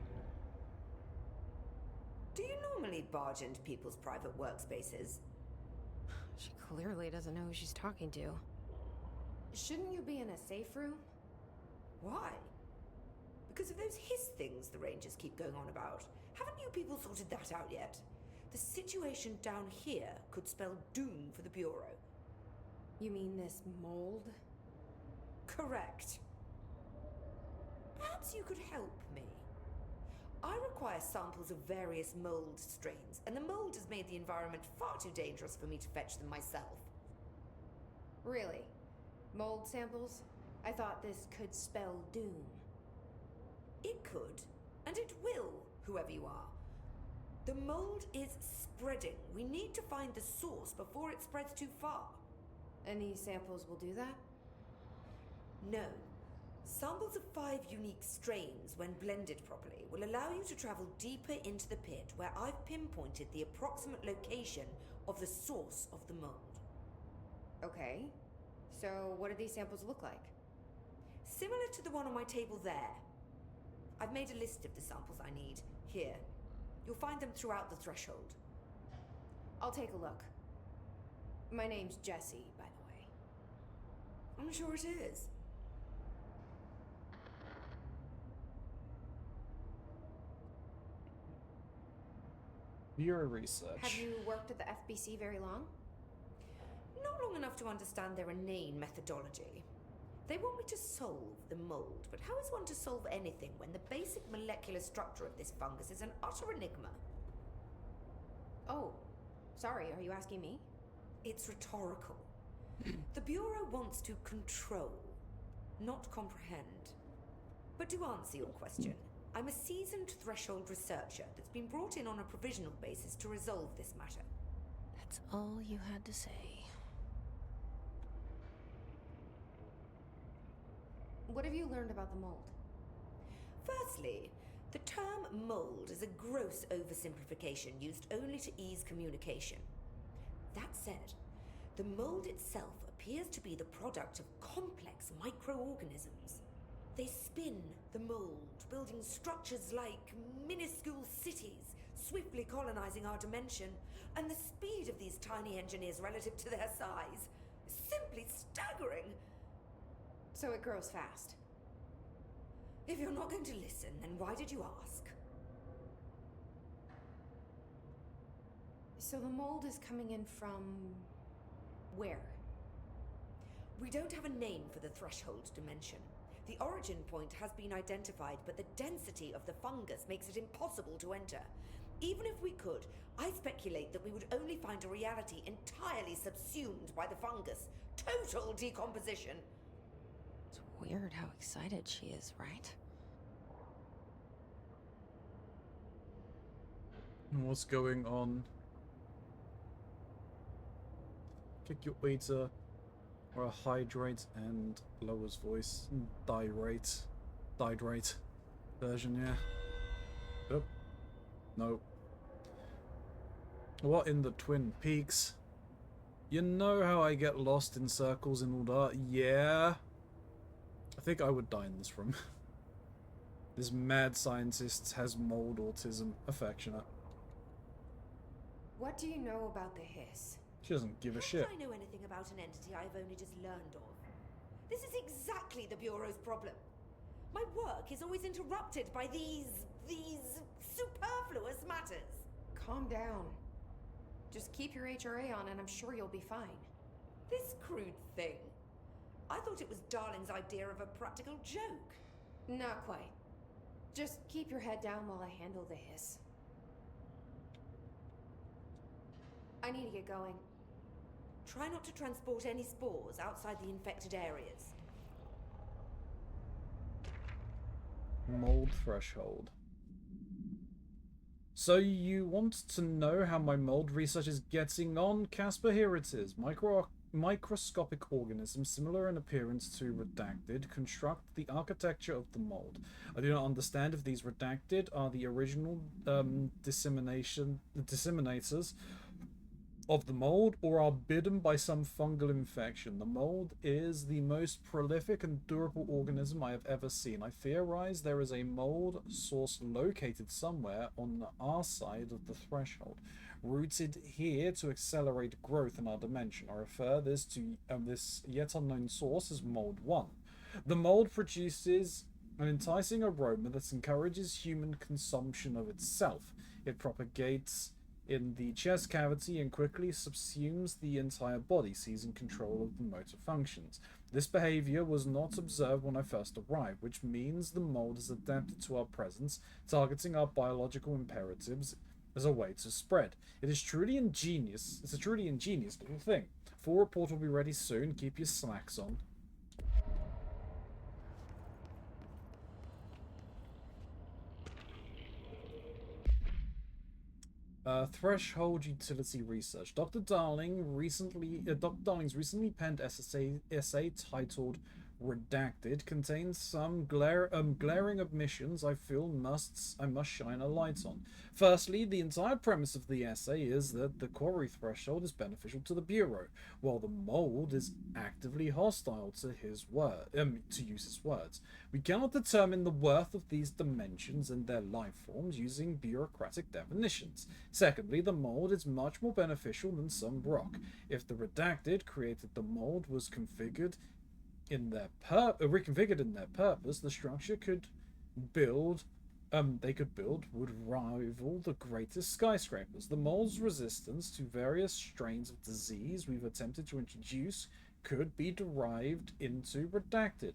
Do you normally barge into people's private workspaces? She clearly doesn't know who she's talking to. Shouldn't you be in a safe room? Why? Because of those hiss things the Rangers keep going on about. Haven't you people sorted that out yet? The situation down here could spell doom for the Bureau. You mean this mold? Correct. Perhaps you could help me. I require samples of various mold strains, and the mold has made the environment far too dangerous for me to fetch them myself. Really? Mold samples? I thought this could spell doom. It could, and it will, whoever you are. The mold is spreading. We need to find the source before it spreads too far. And these samples will do that? No. Samples of 5 unique strains, when blended properly, will allow you to travel deeper into the pit where I've pinpointed the approximate location of the source of the mold. Okay. So what do these samples look like? Similar to the one on my table there. I've made a list of the samples I need. Here. You'll find them throughout the threshold. I'll take a look. My name's Jessie, by the way. I'm sure it is. Bureau research. Have you worked at the FBC very long? Not long enough to understand their inane methodology. They want me to solve the mold, but how is one to solve anything when the basic molecular structure of this fungus is an utter enigma? Oh, sorry, are you asking me? It's rhetorical. The Bureau wants to control, not comprehend. But to answer your question, I'm a seasoned threshold researcher that's been brought in on a provisional basis to resolve this matter. That's all you had to say. What have you learned about the mold? Firstly, the term mold is a gross oversimplification used only to ease communication. That said, the mold itself appears to be the product of complex microorganisms. They spin the mold, building structures like minuscule cities, swiftly colonizing our dimension. And the speed of these tiny engineers relative to their size is simply staggering. So it grows fast. If you're not going to listen, then why did you ask? So the mold is coming in from where? We don't have a name for the threshold dimension. The origin point has been identified, but the density of the fungus makes it impossible to enter. Even if we could, I speculate that we would only find a reality entirely subsumed by the fungus. Total decomposition. It's weird how excited she is, right? What's going on? Click your beta or a hydrate and lowers voice. Dihydrate version, yeah. Yep. No. What in the Twin Peaks? You know how I get lost in circles and all that? Yeah. I think I would die in this room. This mad scientist has mold autism. Affectionate. What do you know about the hiss? She doesn't give a How shit. would I know anything about an entity I've only just learned of? This is exactly the Bureau's problem. My work is always interrupted by these superfluous matters. Calm down. Just keep your HRA on and I'm sure you'll be fine. This crude thing. I thought it was Darling's idea of a practical joke. Not quite. Just keep your head down while I handle the hiss. I need to get going. Try not to transport any spores outside the infected areas. Mold threshold. So you want to know how my mold research is getting on? Casper, here it is. Microscopic organisms similar in appearance to redacted construct the architecture of the mold. I do not understand if these redacted are the original disseminators of the mold or are bitten by some fungal infection. The mold is the most prolific and durable organism I have ever seen. I theorize there is a mold source located somewhere on our side of the threshold, rooted here to accelerate growth in our dimension. I refer this to this yet unknown source as Mold 1. The mold produces an enticing aroma that encourages human consumption of itself. It propagates in the chest cavity and quickly subsumes the entire body, seizing control of the motor functions. This behavior was not observed when I first arrived, which means the mold is adapted to our presence, targeting our biological imperatives as a way to spread. It is truly ingenious. It's a truly ingenious little thing. Full report will be ready soon. Keep your slacks on. Threshold utility research. Dr. Darling's recently penned essay titled "Redacted" contains some glaring omissions I feel I must shine a light on. Firstly, the entire premise of the essay is that the quarry threshold is beneficial to the Bureau, while the mold is actively hostile to to use his words. We cannot determine the worth of these dimensions and their life forms using bureaucratic definitions. Secondly, the mold is much more beneficial than some rock. If the redacted created the mold was reconfigured in their purpose, the structure they could build would rival the greatest skyscrapers. The mold's resistance to various strains of disease we've attempted to introduce could be derived into redacted.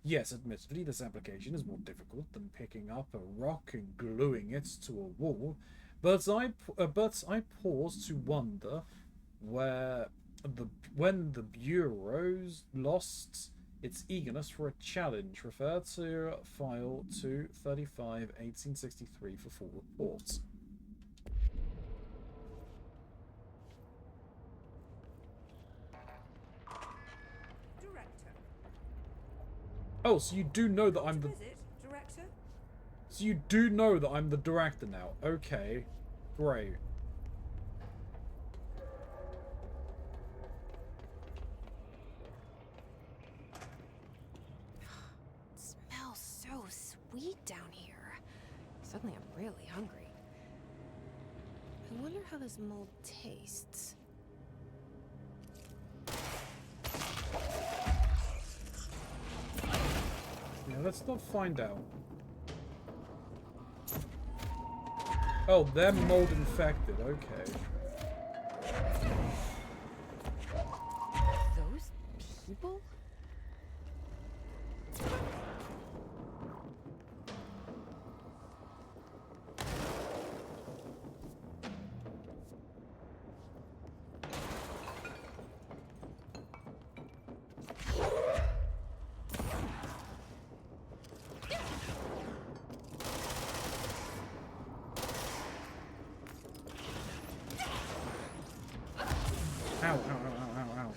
Yes, admittedly, this application is more difficult than picking up a rock and gluing it to a wall, but I pause to wonder when the Bureau's lost its eagerness for a challenge. Refer to file 235 1863 for full reports. Director. Oh, so you do know that I'm the... Director? So you do know that I'm the director now. Okay. Great. It smells weed down here. Suddenly I'm really hungry. I wonder how this mold tastes. Yeah, let's not find out. Oh, they're mold infected, okay. Those people? Ow, ow, ow, ow, ow, ow.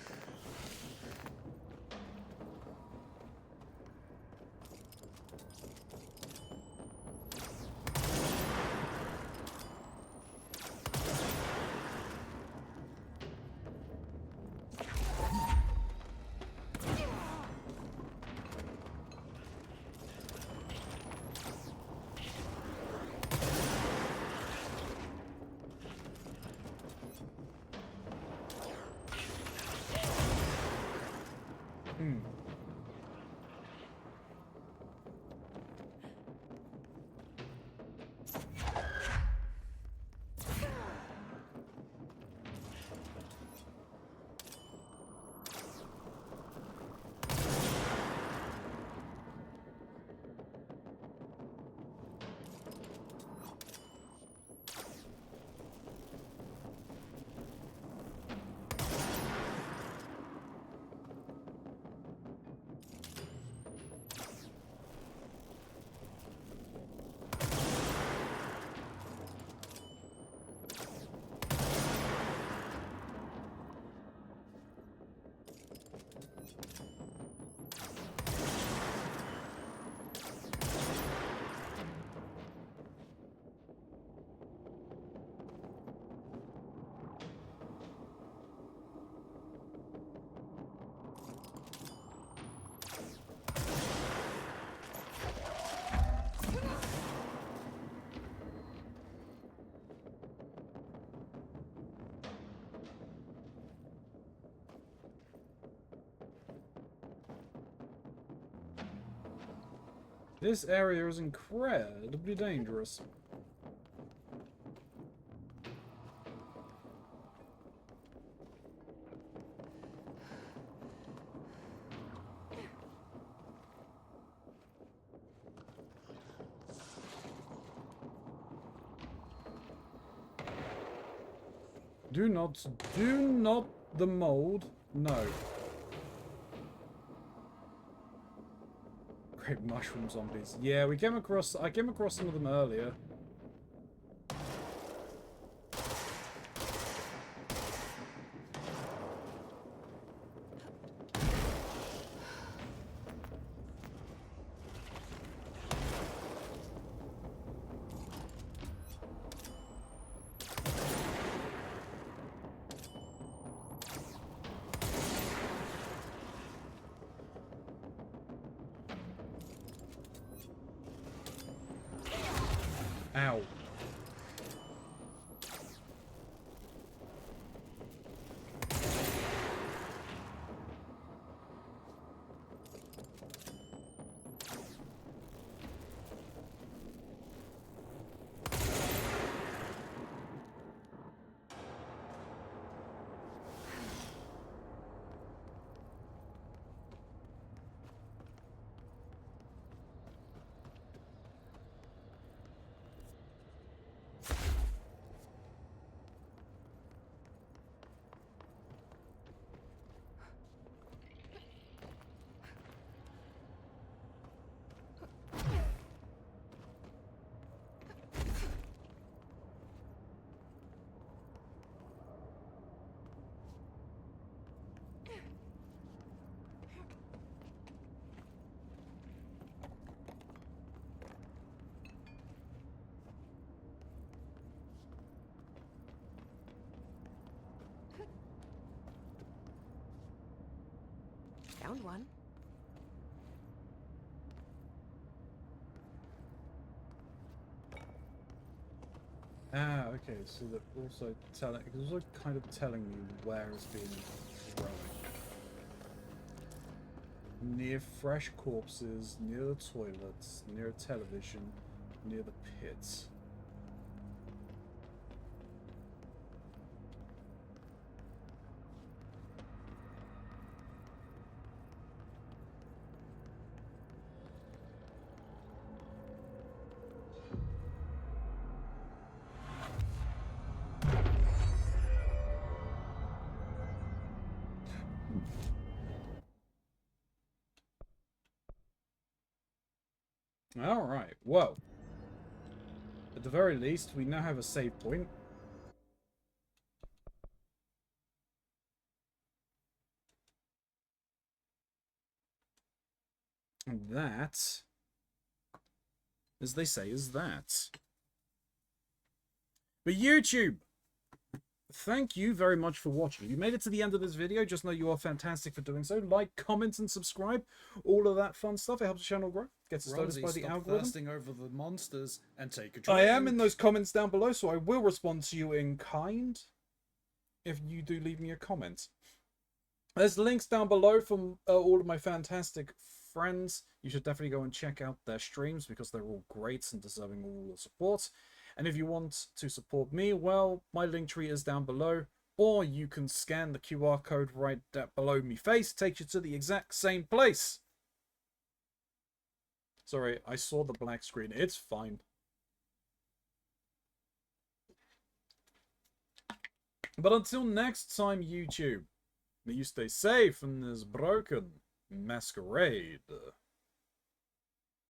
This area is incredibly dangerous. Do not the mold. No. Great mushroom zombies. Yeah, I came across some of them earlier. Ow. Found one. Ah, okay, so they're also telling, it's also kind of telling me where it's being thrown. Near fresh corpses, near the toilets, near a television, near the pits. Alright, well. At the very least, we now have a save point. And that, as they say, is that. But YouTube! Thank you very much for watching. If you made it to the end of this video, just know you are fantastic for doing so. Like, comment, and subscribe. All of that fun stuff. It helps the channel grow. Gets us noticed by the algorithm. Thirsting over the monsters and take a drink. I am in those comments down below, so I will respond to you in kind if you do leave me a comment. There's links down below from all of my fantastic friends. You should definitely go and check out their streams because they're all great and deserving all the support. And if you want to support me, well, my link tree is down below, or you can scan the QR code right below me face, takes you to the exact same place. Sorry, I saw the black screen. It's fine. But until next time, YouTube, may you stay safe in this broken masquerade.